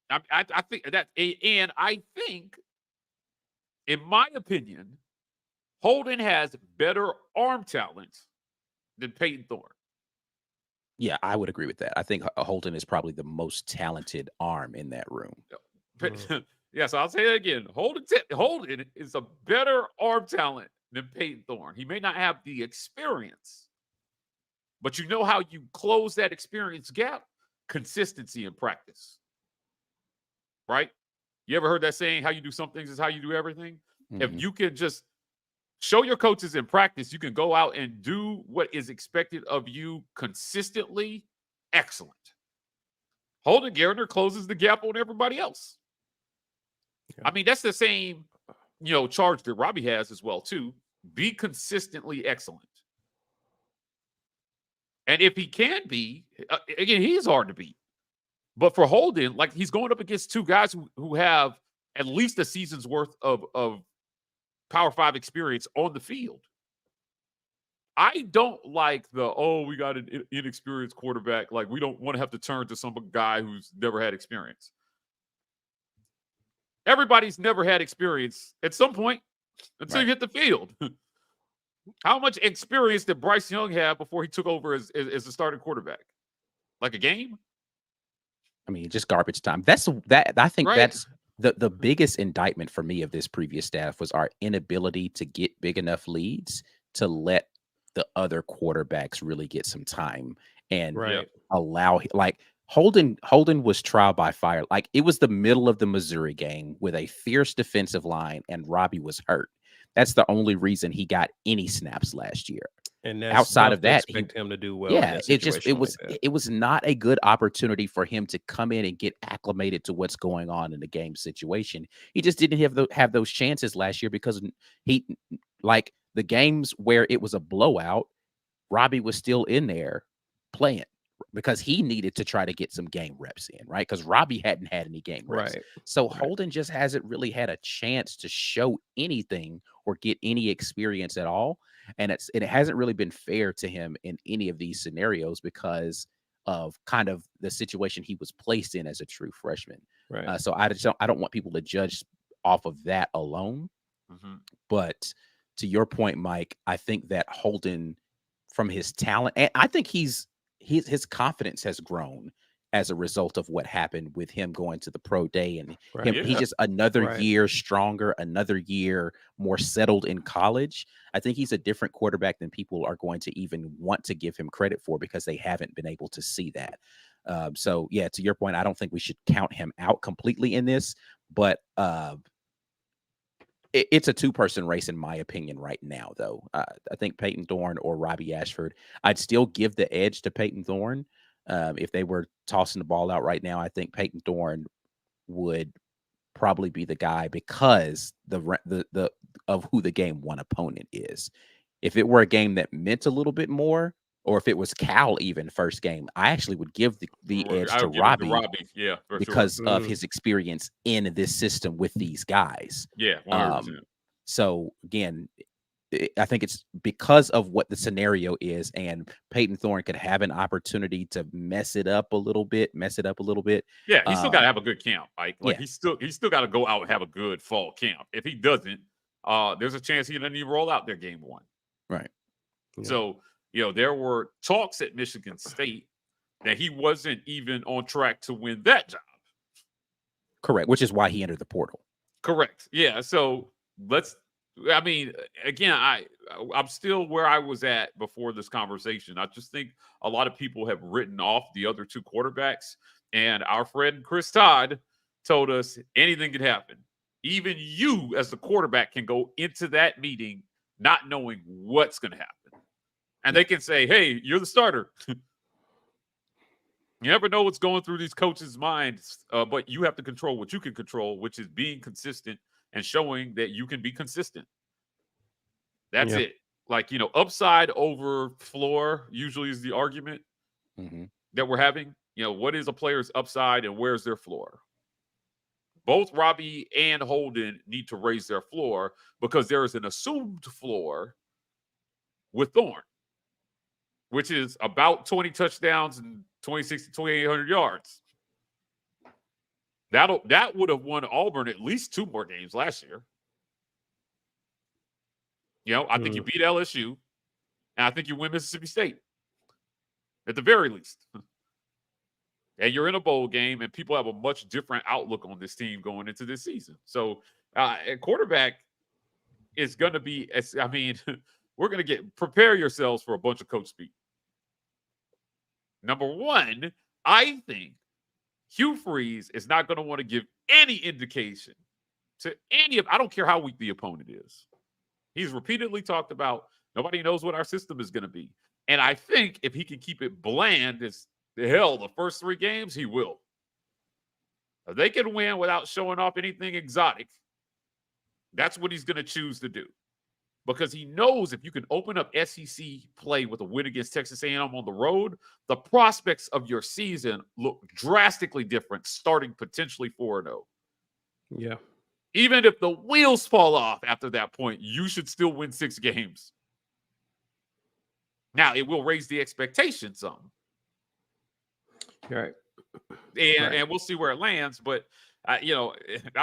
I think that, and I think, in my opinion, Holden has better arm talent than Peyton Thorne. Yeah, I would agree with that. I think Holden is probably the most talented arm in that room. Yeah, so I'll say that again. Holden is a better arm talent than Peyton Thorne. He may not have the experience, but you know how you close that experience gap? Consistency in practice. Right? You ever heard that saying, how you do some things is how you do everything? Mm-hmm. If you can just show your coaches in practice, you can go out and do what is expected of you consistently. Excellent. Holden Garner closes the gap on everybody else. Yeah. I mean, that's the same, charge that Robbie has as well, too. Be consistently excellent. And if he can be, again, he is hard to beat. But for Holden, like, he's going up against two guys who have at least a season's worth of Power 5 experience on the field. I don't like we got an inexperienced quarterback. Like, we don't want to have to turn to some guy who's never had experience. Everybody's never had experience at some point until you hit the field. How much experience did Bryce Young have before he took over as a starting quarterback? Like a game? I mean, just garbage time. I think that's the biggest indictment for me of this previous staff was our inability to get big enough leads to let the other quarterbacks really get some time and allow, like, Holden was trial by fire. Like, it was the middle of the Missouri game with a fierce defensive line and Robbie was hurt. That's the only reason he got any snaps last year. And that's outside of that, expect him to do well. Yeah, it was not a good opportunity for him to come in and get acclimated to what's going on in the game situation. He just didn't have those chances last year because he, like, the games where it was a blowout, Robbie was still in there playing because he needed to try to get some game reps in, right? Because Robbie hadn't had any game reps. Right. So Holden just hasn't really had a chance to show anything or get any experience at all. And it hasn't really been fair to him in any of these scenarios because of kind of the situation he was placed in as a true freshman. Right. So I don't want people to judge off of that alone. Mm-hmm. But to your point, Mike, I think that Holden, from his talent, and I think his confidence has grown as a result of what happened with him going to the pro day and he's just another year stronger, another year more settled in college. I think he's a different quarterback than people are going to even want to give him credit for because they haven't been able to see that. So yeah, to your point, I don't think we should count him out completely in this, but it's a two-person race in my opinion right now, though. I think Peyton Thorne or Robbie Ashford, I'd still give the edge to Peyton Thorne. If they were tossing the ball out right now, I think Peyton Thorne would probably be the guy because of who the game one opponent is. If it were a game that meant a little bit more, or if it was Cal even first game, I actually would give the edge to Robbie, because of his experience in this system with these guys. Yeah, 100%. So again, I think it's because of what the scenario is, and Peyton Thorne could have an opportunity to mess it up a little bit. Yeah, he's still got to have a good camp. He's still got to go out and have a good fall camp. If he doesn't, there's a chance he doesn't even roll out their game one. Right. Yeah. So there were talks at Michigan State that he wasn't even on track to win that job. Correct, which is why he entered the portal. Correct. Yeah. So again, I'm still where I was at before this conversation. I just think a lot of people have written off the other two quarterbacks, and our friend Chris Todd told us anything could happen. Even you as the quarterback can go into that meeting not knowing what's going to happen. And they can say, hey, you're the starter. You never know what's going through these coaches' minds, but you have to control what you can control, which is being consistent and showing that you can be consistent. That's it. Like, upside over floor usually is the argument that we're having. What is a player's upside and where's their floor? Both Robbie and Holden need to raise their floor because there is an assumed floor with Thorne, which is about 20 touchdowns and 2,600 to 2,800 yards. That would have won Auburn at least 2 more games last year. I think you beat LSU, and I think you win Mississippi State at the very least. And you're in a bowl game, and people have a much different outlook on this team going into this season. So, a quarterback is going to be, we're going to prepare yourselves for a bunch of coach speak. Number one, I think Hugh Freeze is not going to want to give any indication to I don't care how weak the opponent is. He's repeatedly talked about nobody knows what our system is going to be. And I think if he can keep it bland as the hell the first 3 games, he will. If they can win without showing off anything exotic, that's what he's going to choose to do. Because he knows if you can open up SEC play with a win against Texas A&M on the road, the prospects of your season look drastically different, starting potentially 4-0. Yeah. Even if the wheels fall off after that point, you should still win 6 games. Now, it will raise the expectation some. Right. And we'll see where it lands. But, I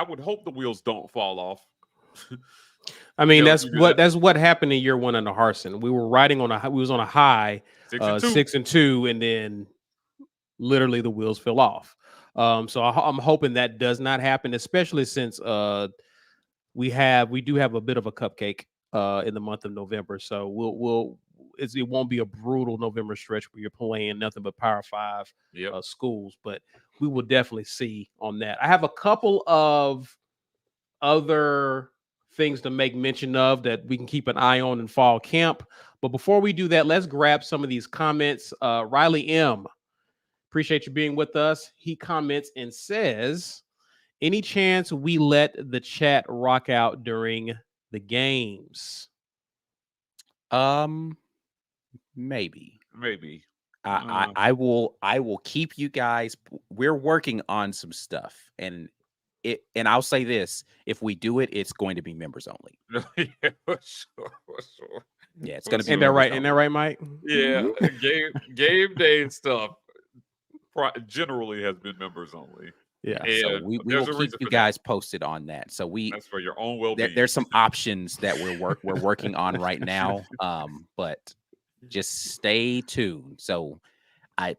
would hope the wheels don't fall off. I mean, that's what happened in year 1 under Harsin. We were riding on we was on a high 6-2, and then literally the wheels fell off. So I'm hoping that does not happen, especially since we do have a bit of a cupcake in the month of November. So it won't be a brutal November stretch where you're playing nothing but Power 5 schools, but we will definitely see on that. I have a couple of other things to make mention of that we can keep an eye on in fall camp. But before we do that, let's grab some of these comments. Riley M., appreciate you being with us. He comments and says, any chance we let the chat rock out during the games? Maybe. I I will keep you guys. We're working on some stuff, and I'll say this: if we do it, it's going to be members only. Yeah, sure. Yeah, it's going to be. Ain't that right? Ain't that right, Mike? Yeah, game day stuff generally has been members only. Yeah, so we will keep you guys posted on that. So that's for your own well-being. There's some options that we're working on right now. But just stay tuned. So I've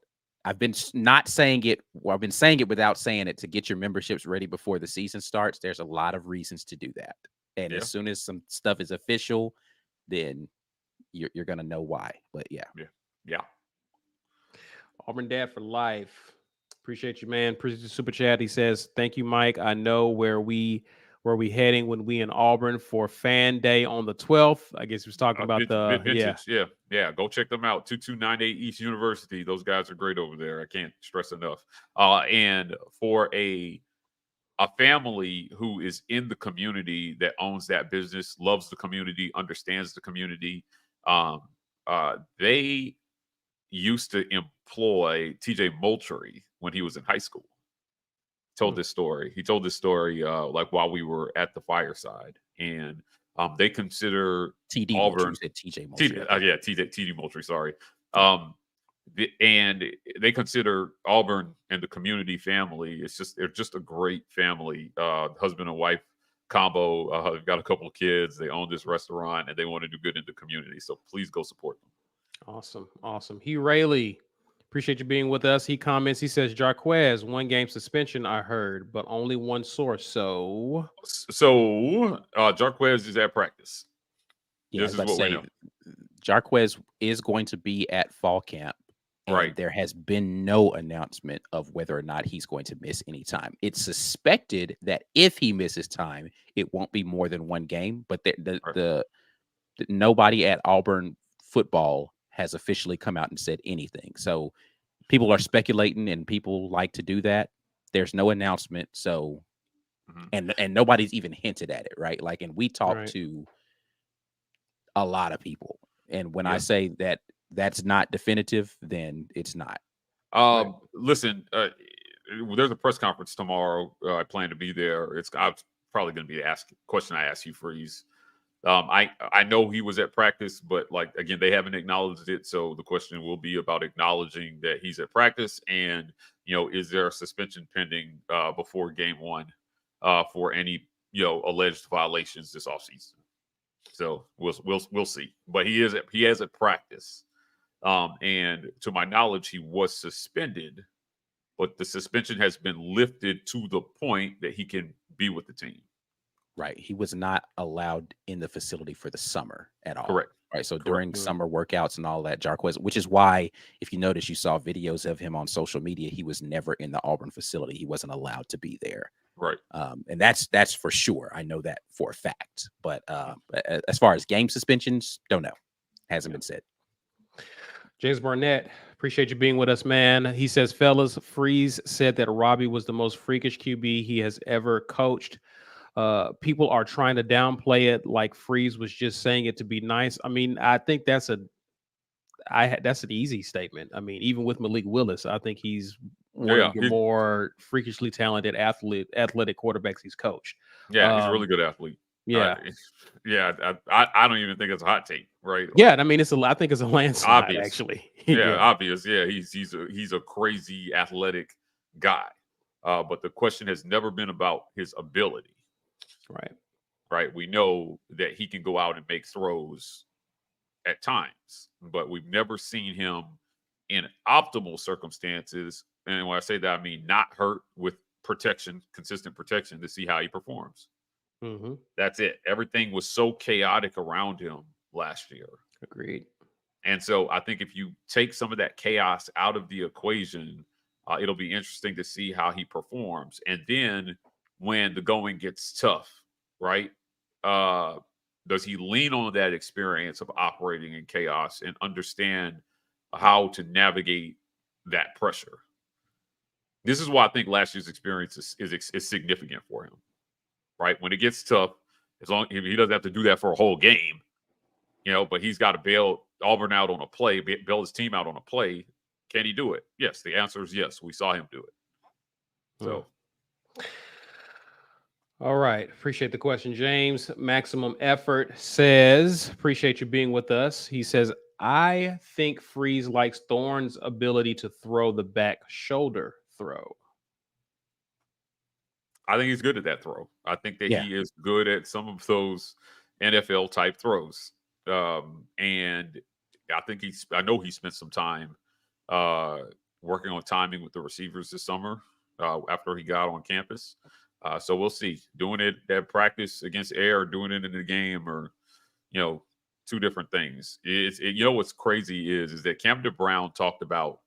been not saying it. Well, I've been saying it without saying it to get your memberships ready before the season starts. There's a lot of reasons to do that, and as soon as some stuff is official, then you're gonna know why. But yeah. Auburn Dad for life. Appreciate you, man. Appreciate the super chat. He says, "Thank you, Mike. I know where we heading when we in Auburn for Fan Day on the 12th." I guess he was talking about yeah. Go check them out. 2298 East University. Those guys are great over there. I can't stress enough. And for a family who is in the community that owns that business, loves the community, understands the community, they used to employ TJ Moultrie when he was in high school. He told this story like while we were at the fireside, and they consider TD Auburn TJ Moultrie. TD Moultrie, sorry. And they consider Auburn and the community family. They're just a great family, husband and wife combo. They've got a couple of kids. They own this restaurant and they want to do good in the community. So please go support them. Awesome. Hugh Rayleigh, appreciate you being with us. He comments, he says, Jarquez, 1 game suspension, I heard, but only one source. So Jarquez is at practice. Yeah, this is what we know. Jarquez is going to be at fall camp. Right. There has been no announcement of whether or not he's going to miss any time. It's suspected that if he misses time, it won't be more than 1 game. But nobody at Auburn football has officially come out and said anything. So people are speculating, and people like to do that. There's no announcement, so and nobody's even hinted at it, right? Like, and we talked to a lot of people, and when I say that that's not definitive, then it's not. Listen, there's a press conference tomorrow. I plan to be there. I'm probably going to be the question I ask you, Freeze. I know he was at practice, but like again, they haven't acknowledged it. So the question will be about acknowledging that he's at practice, and is there a suspension pending before game 1 for any alleged violations this offseason? So we'll see. But he has at practice. And to my knowledge, he was suspended, but the suspension has been lifted to the point that he can be with the team. Right. He was not allowed in the facility for the summer at all. Correct. Right. So during summer workouts and all that, Jarquez, which is why, if you notice, you saw videos of him on social media. He was never in the Auburn facility. He wasn't allowed to be there. Right. And that's for sure. I know that for a fact. But as far as game suspensions, don't know. Hasn't been said. James Barnett, appreciate you being with us, man. He says, fellas, Freeze said that Robbie was the most freakish QB he has ever coached. People are trying to downplay it like Freeze was just saying it to be nice. I mean, I think that's an easy statement. I mean, even with Malik Willis, I think he's one of the more freakishly talented athletic quarterbacks he's coached. Yeah, he's a really good athlete. Yeah. I don't even think it's a hot take, right? Yeah, I mean, I think it's a landslide, obvious. Actually. Obvious. Yeah, he's a crazy athletic guy. But the question has never been about his ability. Right. We know that he can go out and make throws at times, but we've never seen him in optimal circumstances. And when I say that, I mean not hurt, with protection, consistent protection, to see how he performs. That's it. Everything was so chaotic around him last year. Agreed. And so I think if you take some of that chaos out of the equation, it'll be interesting to see how he performs. And then when the going gets tough, right? Does he lean on that experience of operating in chaos and understand how to navigate that pressure? This is why I think last year's experience is significant for him, right? When it gets tough, as long as he doesn't have to do that for a whole game, but he's got to bail Auburn out on a play, bail his team out on a play. Can he do it? Yes. The answer is yes. We saw him do it. So. All right. Appreciate the question, James. Maximum Effort says, appreciate you being with us. He says, I think Freeze likes Thorne's ability to throw the back shoulder throw. I think he's good at that throw. I think that he is good at some of those NFL type throws. And I know he spent some time working on timing with the receivers this summer after he got on campus. So we'll see. Doing it at practice against air, doing it in the game, or two different things. What's crazy is that Camden Brown talked about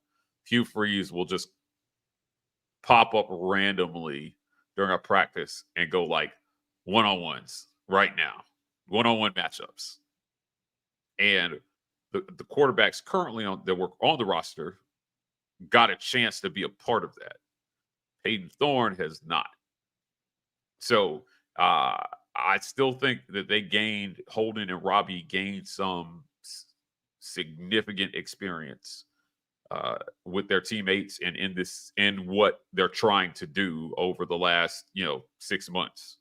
Hugh Freeze will just pop up randomly during a practice and go like one-on-ones right now, one-on-one matchups, and the quarterbacks currently that were on the roster got a chance to be a part of that. Peyton Thorne has not. So I still think that Holden and Robbie gained some significant experience with their teammates and in what they're trying to do over the last 6 months.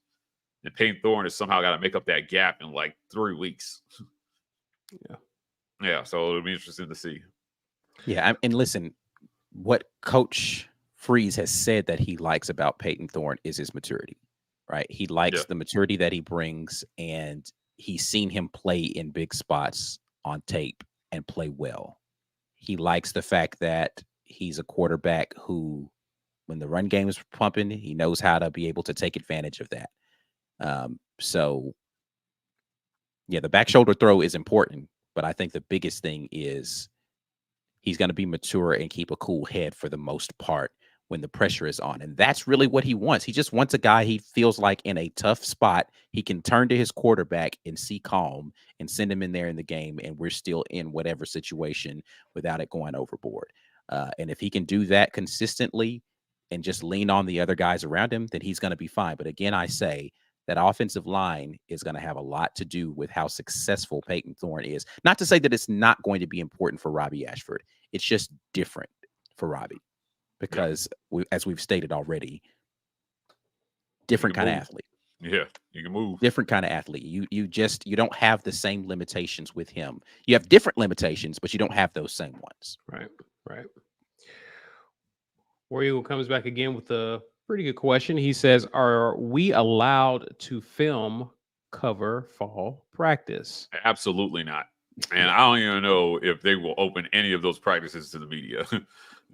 And Peyton Thorne has somehow got to make up that gap in like 3 weeks. Yeah. So it'll be interesting to see. Yeah, and listen, what Coach Freeze has said that he likes about Peyton Thorne is his maturity. Right. He likes the maturity that he brings, and he's seen him play in big spots on tape and play well. He likes the fact that he's a quarterback who, when the run game is pumping, he knows how to be able to take advantage of that. So, the back shoulder throw is important, but I think the biggest thing is he's going to be mature and keep a cool head for the most part when the pressure is on. And that's really what he wants. He just wants a guy he feels like in a tough spot, he can turn to his quarterback and see calm and send him in there in the game. And we're still in whatever situation without it going overboard. And if he can do that consistently and just lean on the other guys around him, then he's going to be fine. But again, I say that offensive line is going to have a lot to do with how successful Peyton Thorne is. Not to say that it's not going to be important for Robbie Ashford. It's just different for Robbie. Because as we've stated already, different kind of athlete. Yeah, you can move. Different kind of athlete. You don't have the same limitations with him. You have different limitations, but you don't have those same ones. Right. War Eagle comes back again with a pretty good question. He says, "Are we allowed to film cover fall practice?" Absolutely not. And I don't even know if they will open any of those practices to the media.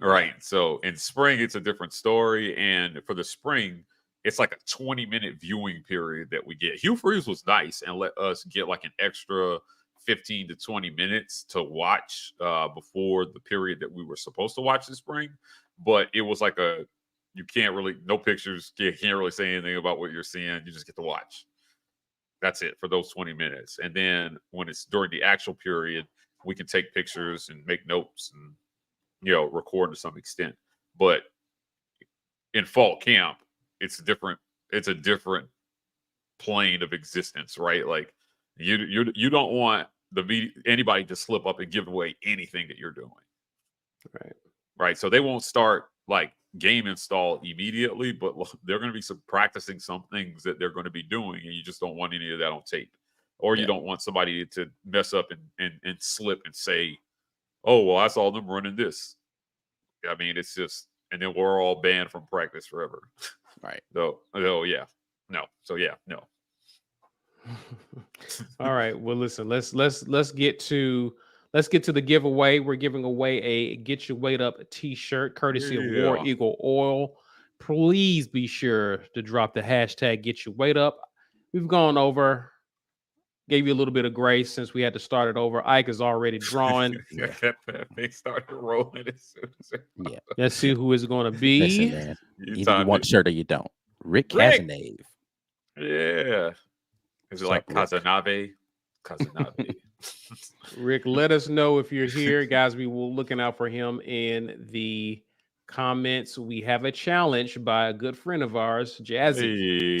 Right. So in spring, it's a different story. And for the spring, it's like a 20-minute viewing period that we get. Hugh Freeze was nice and let us get like an extra 15 to 20 minutes to watch before the period that we were supposed to watch this spring. But it was like you can't really, no pictures, you can't really say anything about what you're seeing. You just get to watch. That's it for those 20 minutes. And then when it's during the actual period, we can take pictures and make notes and, record to some extent. But in fall camp, it's different. It's a different plane of existence, right? Like you don't want anybody to slip up and give away anything that you're doing. Right. So they won't start like game install immediately, but they're going to be practicing some things that they're going to be doing, and you just don't want any of that on tape. Or you don't want somebody to mess up and slip and say, "Oh, well, I saw them running this." I mean, it's just, and then we're all banned from practice forever. Right. So yeah. No. So yeah, no. All right. Well, listen, let's get to the giveaway. We're giving away a Get Your Weight Up t-shirt courtesy of War Eagle Oil. Please be sure to drop the hashtag Get Your Weight Up. We've gone over, gave you a little bit of grace since we had to start it over. Ike is already drawing. They started rolling as soon as Let's see who is going to be. Listen, man. Either you want shirt or you don't. Rick Cazenave. Yeah. Is it like Kazanave? Kazanave. Rick, let us know if you're here. Guys, we will looking out for him in the comments. We have a challenge by a good friend of ours, Jazzy.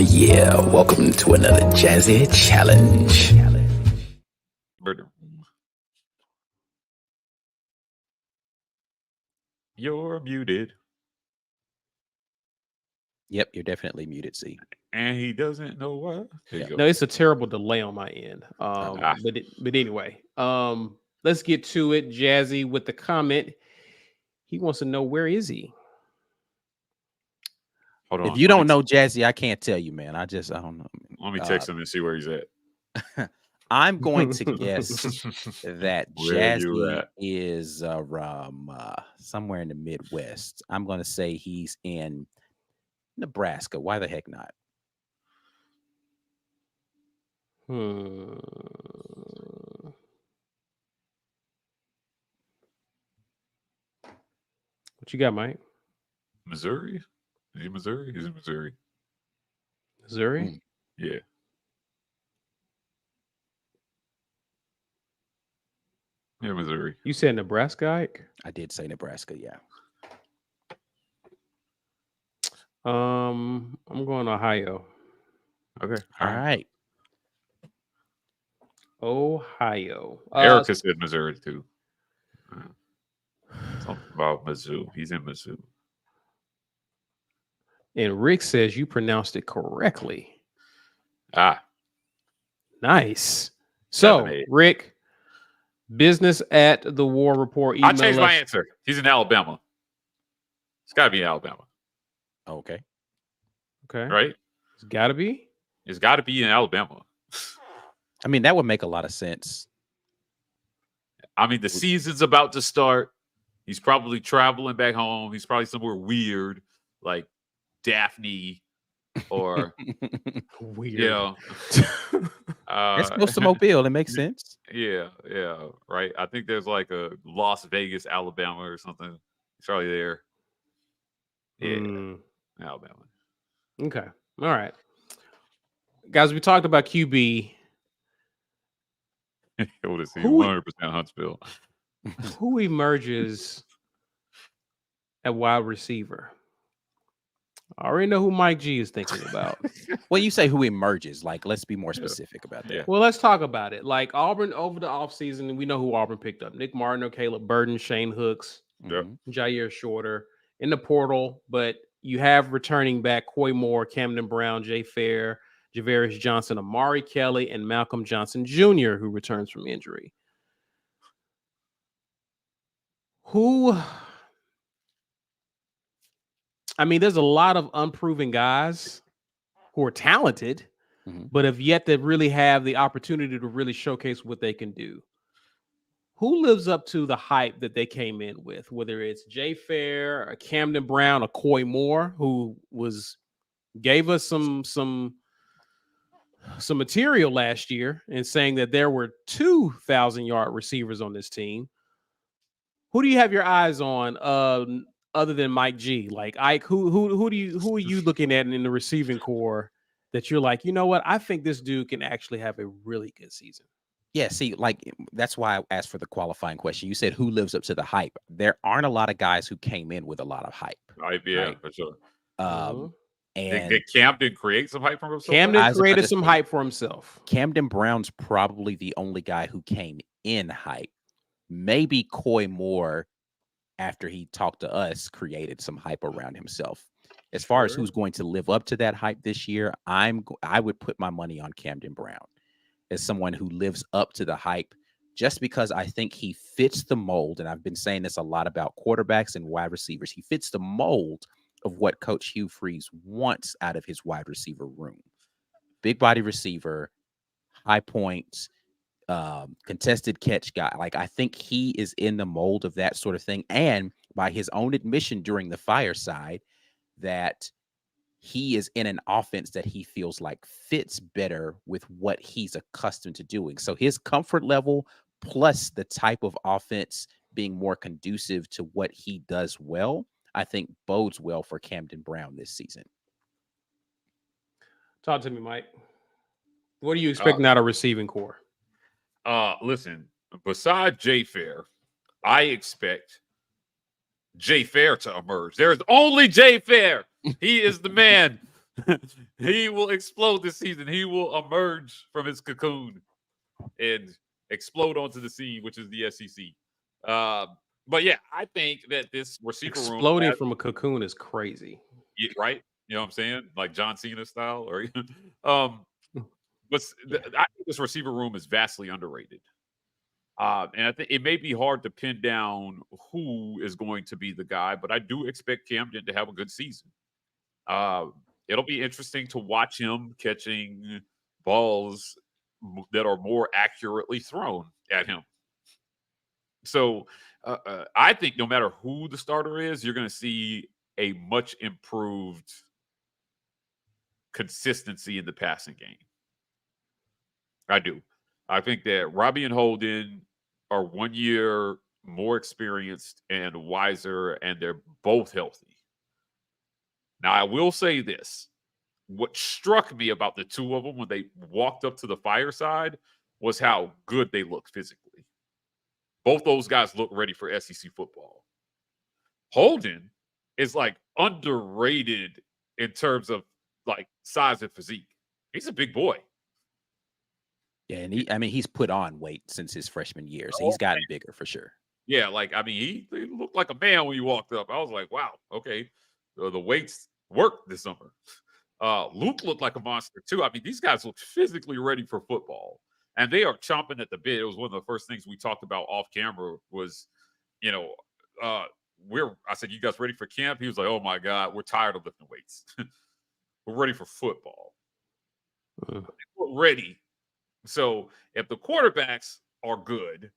Yeah. Welcome to another Jazzy Challenge. You're muted. Yep, you're definitely muted, C. And he doesn't know what. No, it's a terrible delay on my end. But anyway, let's get to it. Jazzy with the comment. He wants to know, where is he? Hold on. If you don't know Jazzy, I can't tell you, man. I don't know. Let me text him and see where he's at. I'm going to guess that Jazzy is somewhere in the Midwest. I'm going to say he's in Nebraska. Why the heck not? What you got, Mike? Missouri? Is he Missouri? He's in Missouri. Missouri? Yeah. Yeah, Missouri. You said Nebraska, Ike? I did say Nebraska, yeah. I'm going Ohio. Okay. All right. Ohio. Erica said Missouri too. Something about Mizzou. He's in Mizzou. And Rick says you pronounced it correctly. Nice. So, Rick, business at the War Report. I changed my answer. He's in Alabama. It's got to be in Alabama. Okay. Right? It's got to be? It's got to be in Alabama. I mean, that would make a lot of sense. I mean, the season's about to start. He's probably traveling back home. He's probably somewhere weird, like Daphne or weird. It's close to Mobile. It makes sense. Yeah, right. I think there's like a Las Vegas, Alabama or something. It's probably there. Yeah, Alabama. Okay. All right. Guys, we talked about QB. It would have seen Who- 100% Huntsville. Who emerges at wide receiver? I already know who Mike G is thinking about. When you say who emerges, like, let's be more specific about that. Yeah. Well, let's talk about it. Like Auburn over the offseason, we know who Auburn picked up. Nick Martin, Caleb Burden, Shane Hooks, Mhm. Jair Shorter in the portal, but you have returning back Coy Moore, Camden Brown, Jay Fair, Javarius Johnson, Amari Kelly, and Malcolm Johnson Jr., who returns from injury. There's a lot of unproven guys who are talented, Mhm. but have yet to really have the opportunity to really showcase what they can do. Who lives up to the hype that they came in with, whether it's Jay Fair, a Camden Brown, a Coy Moore, who gave us some material last year and saying that there were 2,000-yard receivers on this team. Who do you have your eyes on other than Mike G? Like Ike, who are you looking at in the receiving core that you're like, you know what? I think this dude can actually have a really good season. Yeah, see, like that's why I asked for the qualifying question. You said who lives up to the hype. There aren't a lot of guys who came in with a lot of hype. Yeah, Right. for sure. And Did Camden create some hype for himself? Camden I was about created to some say- hype for himself. Camden Brown's probably the only guy who came in hype. Maybe Coy Moore, after he talked to us, created some hype around himself. As far as Sure. who's going to live up to that hype this year, I would put my money on Camden Brown as someone who lives up to the hype, just because I think he fits the mold. And I've been saying this a lot about quarterbacks and wide receivers. He fits the mold of what Coach Hugh Freeze wants out of his wide receiver room. Big body receiver, high points, contested catch guy. Like, I think he is in the mold of that sort of thing. And by his own admission during the fireside, that he is in an offense that he feels like fits better with what he's accustomed to doing. So his comfort level plus the type of offense being more conducive to what he does well, I think bodes well for Camden Brown this season. Talk to me, Mike. What are you expecting out of receiving core? Listen, besides Jay Fair, I expect Jay Fair to emerge. There is only Jay Fair. He is the man. He will explode this season. He will emerge from his cocoon and explode onto the scene, which is the SEC. But yeah, I think that this receiver room Exploding from a cocoon is crazy. right? You know what I'm saying? Like John Cena style, or but I think this receiver room is vastly underrated. And I think it may be hard to pin down who is going to be the guy, but I do expect Camden to have a good season. It'll be interesting to watch him catching balls that are more accurately thrown at him. So I think no matter who the starter is, you're going to see a much improved consistency in the passing game. I do. I think that Robbie and Holden are 1 year more experienced and wiser, and they're both healthy. Now, I will say this. What struck me about the two of them when they walked up to the fireside was how good they looked physically. Both those guys look ready for SEC football. Holden is like underrated in terms of like size and physique. He's a big boy. Yeah, and he's put on weight since his freshman year, so he's gotten bigger for sure. Yeah, like he looked like a man when he walked up. I was like, wow, okay, the weights worked this summer. Luke looked like a monster too. I mean, these guys look physically ready for football, and they are chomping at the bit. It was one of the first things we talked about off camera. Was, I said, "You guys ready for camp?" He was like, "Oh my God, we're tired of lifting weights. We're ready for football. We're ready." So if the quarterbacks are good,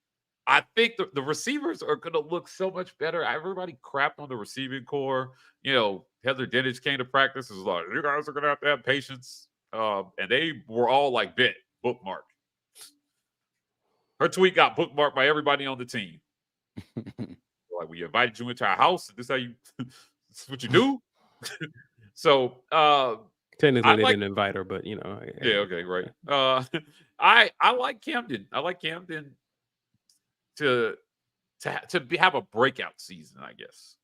I think the receivers are going to look so much better. Everybody crapped on the receiving core. Heather Dinich came to practice. Was like, you guys are going to have patience. And they were all like, bet, bookmark. Her tweet got bookmarked by everybody on the team. Like, we invited you into our house. This is what you do? So Technically, I they like. didn't invite her, but Yeah. Okay. Right. I like Camden. I like Camden to have a breakout season, I guess,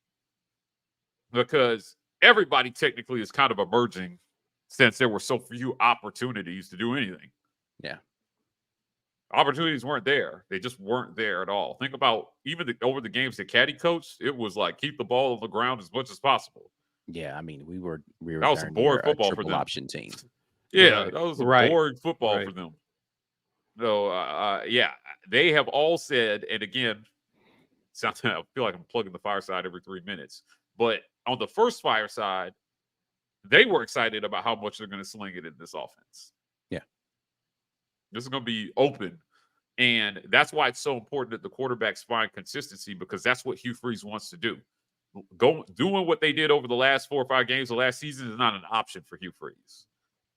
because everybody technically is kind of emerging since there were so few opportunities to do anything. Yeah. Opportunities weren't there. They just weren't there at all. Think about even over the games that Caddy coached, it was like keep the ball on the ground as much as possible. Yeah, I mean, we were That was some darn near boring a football for triple them. option team. Yeah, Right. that was a Right. boring football Right. for them. So, yeah, they have all said, and again, I feel like I'm plugging the fireside every 3 minutes. But on the first fireside, they were excited about how much they're going to sling it in this offense. Yeah. This is going to be open. And that's why it's so important that the quarterbacks find consistency, because that's what Hugh Freeze wants to do. Doing what they did over the last 4 or 5 games of last season is not an option for Hugh Freeze.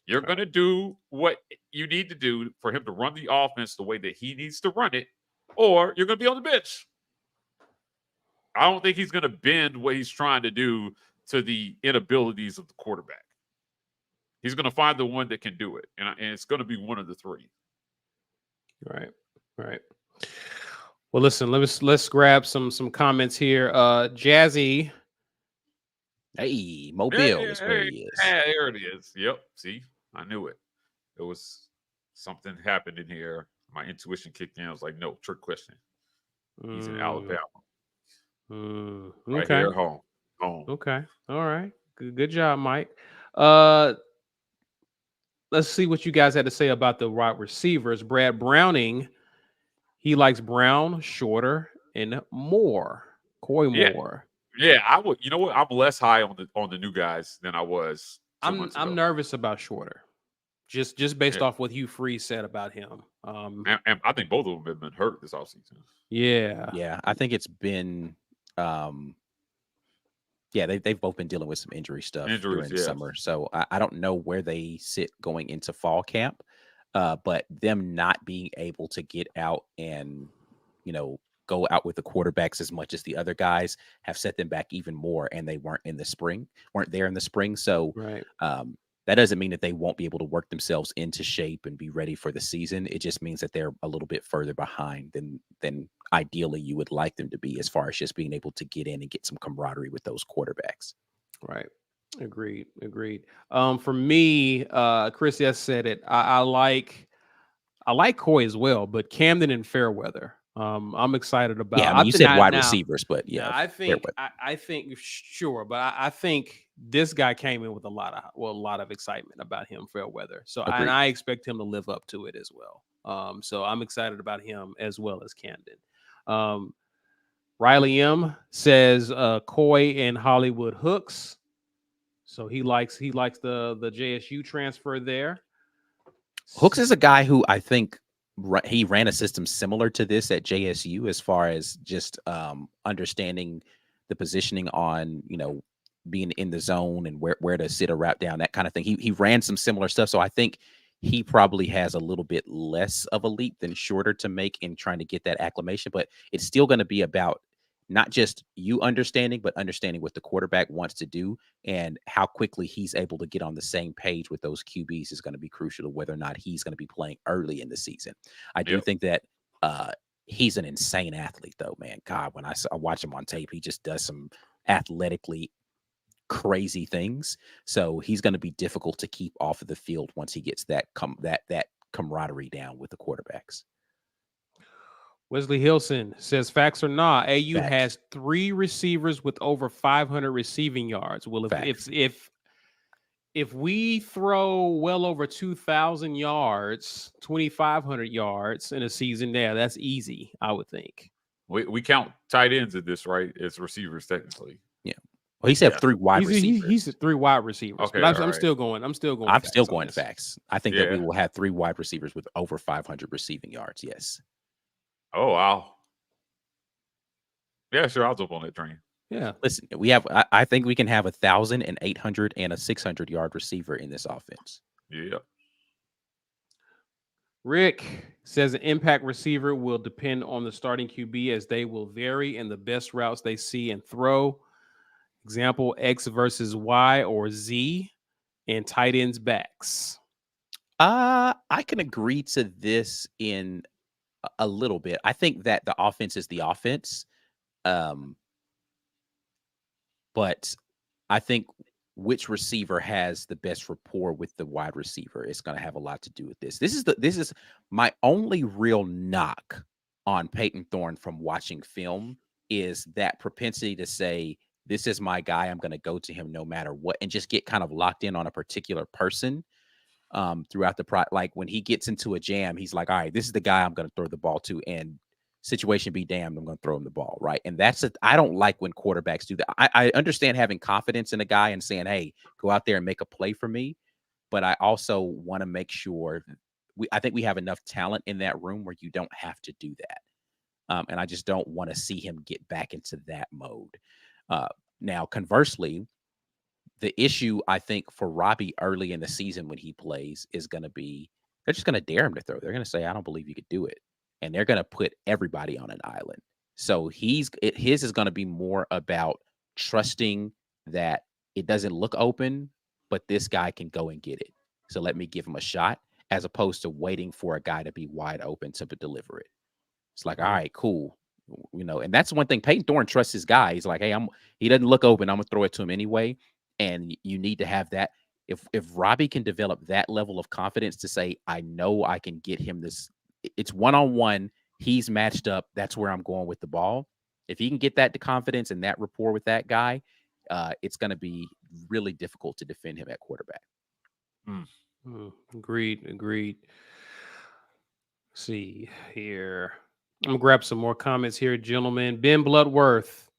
You're going to do what you need to do for him to run the offense the way that he needs to run it, or you're going to be on the bench. I don't think he's going to bend what he's trying to do to the inabilities of the quarterback. He's going to find the one that can do it, and it's going to be one of the three. Right. Right. Well, listen, let's grab some comments here. Jazzy. Hey, Mobile is where he is. There it is. Yep. See, I knew it. It was something happened in here. My intuition kicked in. I was like, no, trick question. He's in Alabama. Right Okay. here at home. Okay. All right. Good job, Mike. Let's see what you guys had to say about the wide receivers. Brad Browning, he likes Brown, Shorter, and Moore. Coy Yeah. Moore. Yeah, I would. You know what? I'm less high on the new guys than I was 2 months ago. I'm nervous about Shorter, just based off what Hugh Freeze said about him. And I think both of them have been hurt this offseason. Yeah, I think it's been they've both been dealing with some injury stuff during the summer. So I don't know where they sit going into fall camp, but them not being able to get out and, go out with the quarterbacks as much as the other guys have set them back even more. And they weren't there in the spring. So that doesn't mean that they won't be able to work themselves into shape and be ready for the season. It just means that they're a little bit further behind than ideally you would like them to be, as far as just being able to get in and get some camaraderie with those quarterbacks. Right. Agreed. For me, Chris S said it. I like Coy as well, but Camden and Fairweather. I'm excited about. Yeah, I mean, you said wide receivers, but yeah, I think sure, but I think this guy came in with a lot of excitement about him, Fairweather. So and I expect him to live up to it as well. So I'm excited about him as well as Camden. Riley M says Coy and Hollywood Hooks. So he likes the JSU transfer there. Hooks is a guy who I think he ran a system similar to this at JSU, as far as just understanding the positioning on, being in the zone and where to sit a route down, that kind of thing. He ran some similar stuff. So I think he probably has a little bit less of a leap than Shorter to make in trying to get that acclimation, but it's still going to be about not just you understanding, but understanding what the quarterback wants to do, and how quickly he's able to get on the same page with those QBs is going to be crucial to whether or not he's going to be playing early in the season. I do think that he's an insane athlete, though, man. God, when I watch him on tape, he just does some athletically crazy things. So he's going to be difficult to keep off of the field once he gets that camaraderie down with the quarterbacks. Wesley Hilson says, facts or not, AU has 3 receivers with over 500 receiving yards. Well, if we throw well over 2,000 yards, 2,500 yards in a season, that's easy, I would think. We count tight ends at this, right? It's receivers technically. Yeah. Well, he said 3 wide receivers. He's 3 wide receivers. Okay, but I'm still going. I'm still going facts. I think that we will have 3 wide receivers with over 500 receiving yards. Yes. Oh, wow. Yeah, sure. I'll jump on that train. Yeah. Listen, I think we can have 1,000, an 800, and a 600-yard receiver in this offense. Yeah. Rick says an impact receiver will depend on the starting QB, as they will vary in the best routes they see and throw. Example, X versus Y or Z and tight ends backs. I can agree to this in a little bit. I think that the offense is the offense. But I think which receiver has the best rapport with the wide receiver is going to have a lot to do with this. This is my only real knock on Peyton Thorne from watching film is that propensity to say, this is my guy, I'm going to go to him no matter what, and just get kind of locked in on a particular person throughout the like when he gets into a jam, he's like, all right, this is the guy I'm going to throw the ball to, and situation be damned, I'm going to throw him the ball, right? And I don't like when quarterbacks do that. I understand having confidence in a guy and saying, hey, go out there and make a play for me, but I also want to make sure I think we have enough talent in that room where you don't have to do that. And I just don't want to see him get back into that mode. Now, conversely, the issue I think for Robbie early in the season when he plays is going to be, they're just going to dare him to throw. They're going to say, I don't believe you could do it. And they're going to put everybody on an island. So his is going to be more about trusting that it doesn't look open, but this guy can go and get it. So let me give him a shot, as opposed to waiting for a guy to be wide open to deliver it. It's like, all right, cool. And that's one thing. Peyton Thorne trusts his guy. He's like, hey, he doesn't look open, I'm going to throw it to him anyway. And you need to have that. If Robbie can develop that level of confidence to say, I know I can get him this, it's one-on-one, he's matched up, that's where I'm going with the ball. If he can get that confidence and that rapport with that guy, it's going to be really difficult to defend him at quarterback. Agreed. See here. I'm going to grab some more comments here, gentlemen. Ben Bloodworth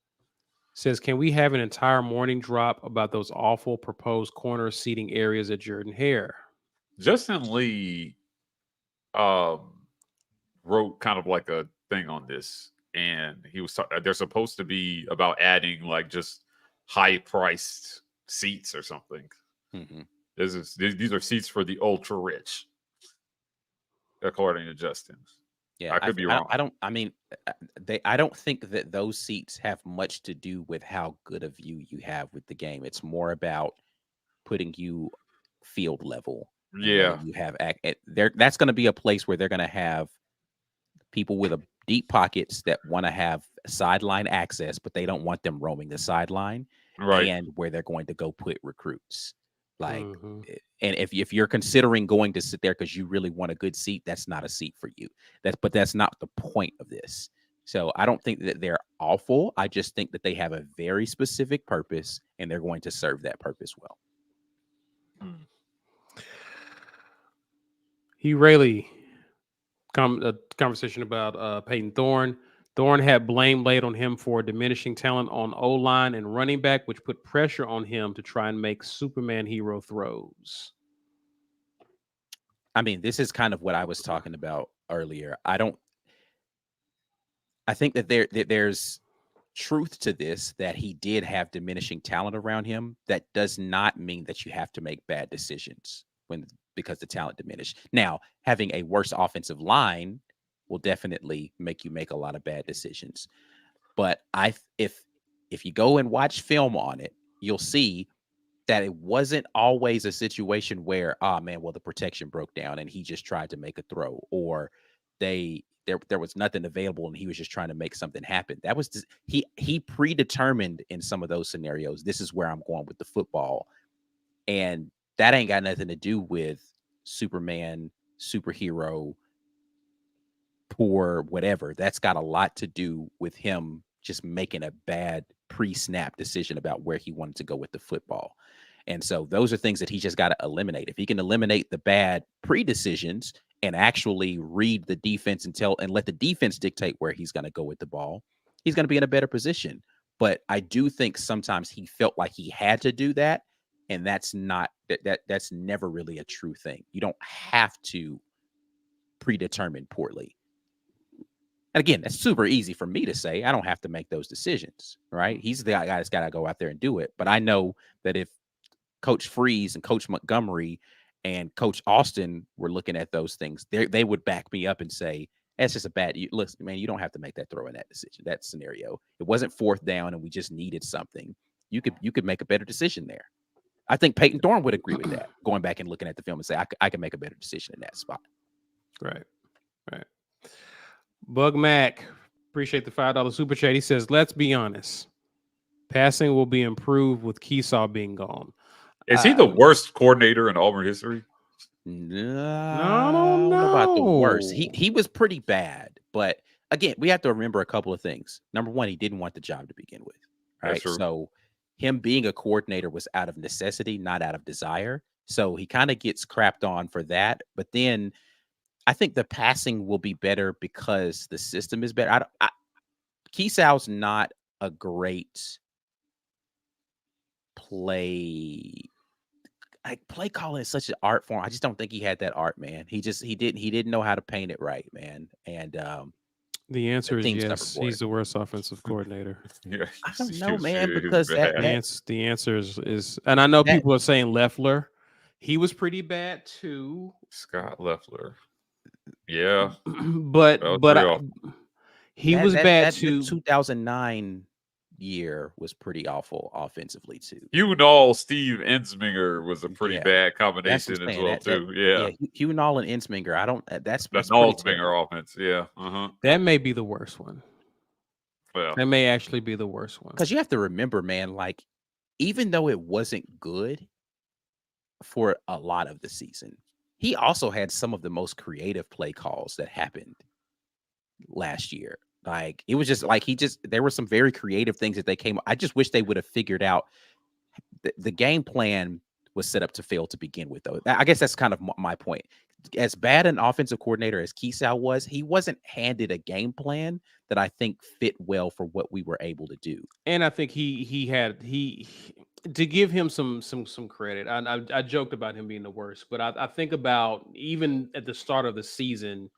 says, can we have an entire morning drop about those awful proposed corner seating areas at Jordan-Hare? Justin Lee wrote kind of like a thing on this, and he was they're supposed to be about adding like just high-priced seats or something. Mm-hmm. These are seats for the ultra rich, according to Justin. Yeah, I could be wrong. I don't think that those seats have much to do with how good a view you have with the game. It's more about putting you field level. Yeah, you have there. That's going to be a place where they're going to have people with a deep pockets that want to have sideline access, but they don't want them roaming the sideline, right. And where they're going to go put recruits. Like, and if you're considering going to sit there because you really want a good seat, that's not a seat for you. But that's not the point of this. So I don't think that they're awful. I just think that they have a very specific purpose, and they're going to serve that purpose well. He really a conversation about Peyton Thorne. Thorne had blame laid on him for diminishing talent on O-line and running back, which put pressure on him to try and make Superman hero throws. I mean, this is kind of what I was talking about earlier. I think that there's truth to this, that he did have diminishing talent around him. That does not mean that you have to make bad decisions because the talent diminished. Now, having a worse offensive line will definitely make you make a lot of bad decisions. But if you go and watch film on it, you'll see that it wasn't always a situation where, the protection broke down and he just tried to make a throw, or there was nothing available and he was just trying to make something happen. That was he predetermined in some of those scenarios. This is where I'm going with the football, and that ain't got nothing to do with Superman, superhero, poor, whatever. That's got a lot to do with him just making a bad pre-snap decision about where he wanted to go with the football. And so those are things that he just got to eliminate. If he can eliminate the bad pre-decisions and actually read the defense and let the defense dictate where he's going to go with the ball, he's going to be in a better position. But I do think sometimes he felt like he had to do that. And that's never really a true thing. You don't have to predetermine poorly. And again, that's super easy for me to say. I don't have to make those decisions, right? He's the guy that's got to go out there and do it. But I know that if Coach Freeze and Coach Montgomery and Coach Austin were looking at those things, they would back me up and say, that's just listen, man, you don't have to make that throw in that decision, that scenario. It wasn't fourth down and we just needed something. you could make a better decision there. I think Peyton Thorne would agree with that. Going back and looking at the film and say, I can make a better decision in that spot. Right. Bug Mac, appreciate the $5 super chat. He says, let's be honest. Passing will be improved with Keesaw being gone. Is he the worst coordinator in Auburn history? No, I don't know about the worst. He was pretty bad, but again, we have to remember a couple of things. Number one, he didn't want the job to begin with. Right. That's true. So him being a coordinator was out of necessity, not out of desire. So he kind of gets crapped on for that. But then I think the passing will be better because the system is better. Keesau's not a great play calling is such an art form. I just don't think he had that art, man. He didn't know how to paint it right, man. And the answer is team's yes. never He's the worst offensive coordinator. Yeah, I don't know, man, because The answer is, and I know people are saying Leffler. He was pretty bad too. Scott Leffler. Yeah, but he was bad too. 2009 year was pretty awful offensively too. Hugh Nall, Steve Ensminger was a pretty bad combination as well too. Yeah, Hugh Nall and Ensminger. I don't. That's Nall-Ensminger offense. Yeah, that may be the worst one. Well, that may actually be the worst one because you have to remember, man. Like, even though it wasn't good for a lot of the season, he also had some of the most creative play calls that happened last year. Like, it was just like there were some very creative things that they came. I just wish they would have figured out the game plan was set up to fail to begin with, though. I guess that's kind of my point. As bad an offensive coordinator as Keesau was, he wasn't handed a game plan that I think fit well for what we were able to do. And I think he had to give him some credit. I joked about him being the worst, but I think about even at the start of the season,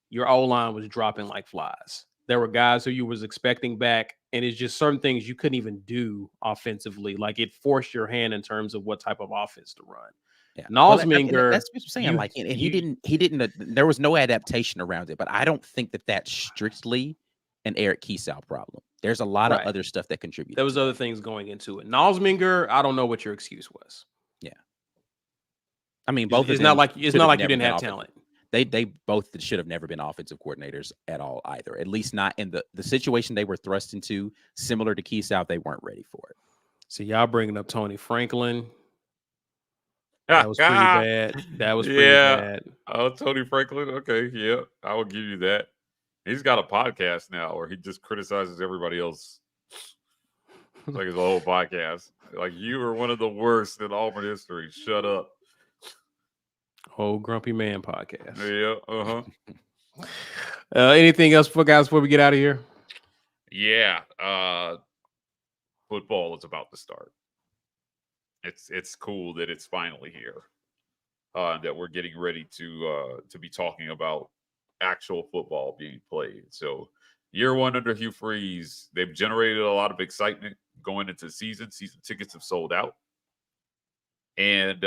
your O-line was dropping like flies. There were guys who you was expecting back, and it's just certain things you couldn't even do offensively. Like, it forced your hand in terms of what type of offense to run. Yeah, Nalsminger, that's what I'm saying. Like, and he didn't. There was no adaptation around it. But I don't think that's strictly an Eric Keesau problem. There's a lot of other stuff that contributed. There was other things going into it. Nalsminger, I don't know what your excuse was. Yeah, I mean, both. It's not like you didn't have talent. They both should have never been offensive coordinators at all either. At least not in the situation they were thrust into. Similar to Keesau, they weren't ready for it. So y'all bringing up Tony Franklin. That was pretty bad. That was pretty bad. Oh, Tony Franklin. Okay, yeah, I will give you that. He's got a podcast now where he just criticizes everybody else. It's like his whole podcast. Like, you are one of the worst in Auburn history. Shut up. Whole Grumpy Man podcast. Yeah. Anything else before we get out of here? Yeah. Football is about to start. It's cool that it's finally here. That we're getting ready to be talking about actual football being played. So, year one under Hugh Freeze, they've generated a lot of excitement going into the season. Season tickets have sold out. And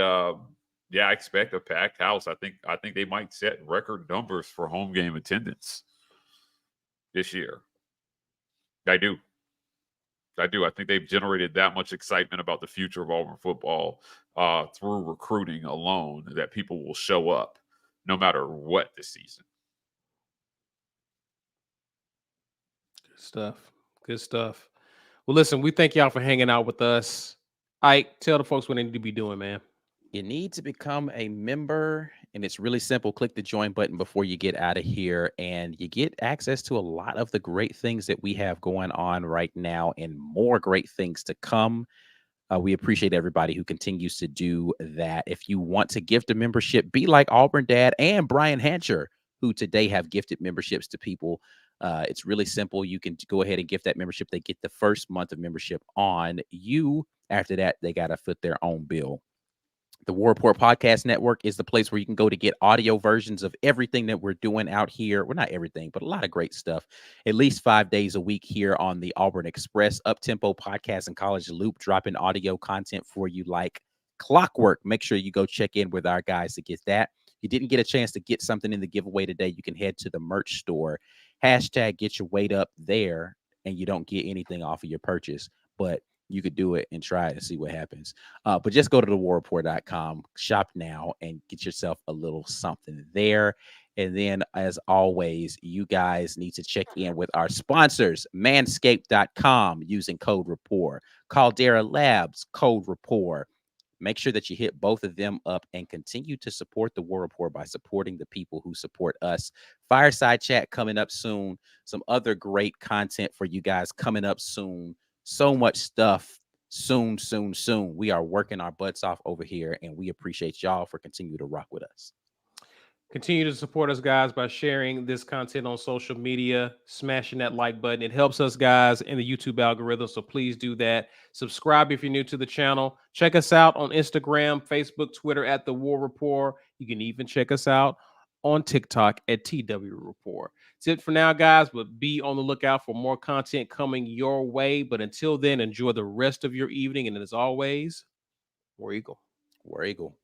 yeah, I expect a packed house. I think they might set record numbers for home game attendance this year. I do. I think they've generated that much excitement about the future of Auburn football through recruiting alone that people will show up no matter what this season. Good stuff. Well, listen, we thank y'all for hanging out with us. Ike, tell the folks what they need to be doing, man. You need to become a member, and it's really simple. Click the join button before you get out of here, and you get access to a lot of the great things that we have going on right now and more great things to come. We appreciate everybody who continues to do that. If you want to gift a membership, be like Auburn Dad and Brian Hancher, who today have gifted memberships to people. It's really simple. You can go ahead and gift that membership. They get the first month of membership on you. After that, they got to foot their own bill. The War Report Podcast Network is the place where you can go to get audio versions of everything that we're doing out here. Well, not everything, but a lot of great stuff. At least 5 days a week here on the Auburn Express, Up-Tempo Podcast and College Loop, dropping audio content for you like clockwork. Make sure you go check in with our guys to get that. If you didn't get a chance to get something in the giveaway today, you can head to the merch store. # get your weight up there, and you don't get anything off of your purchase. But you could do it and try it and see what happens. But just go to thewarreport.com, shop now, and get yourself a little something there. And then, as always, you guys need to check in with our sponsors, manscaped.com, using code rapport, Caldera Labs, code rapport. Make sure that you hit both of them up and continue to support the War Report by supporting the people who support us. Fireside chat coming up soon. Some other great content for you guys coming up soon. So much stuff soon. We are working our butts off over here, and we appreciate y'all for continuing to rock with us. Continue to support us, guys, by sharing this content on social media, smashing that like button. It helps us, guys, in the YouTube algorithm, so please do that. Subscribe if you're new to the channel. Check us out on Instagram, Facebook, Twitter at The War Report. You can even check us out on TikTok at TW Report. That's it for now, guys, but be on the lookout for more content coming your way. But until then, enjoy the rest of your evening, and as always, War Eagle. War Eagle.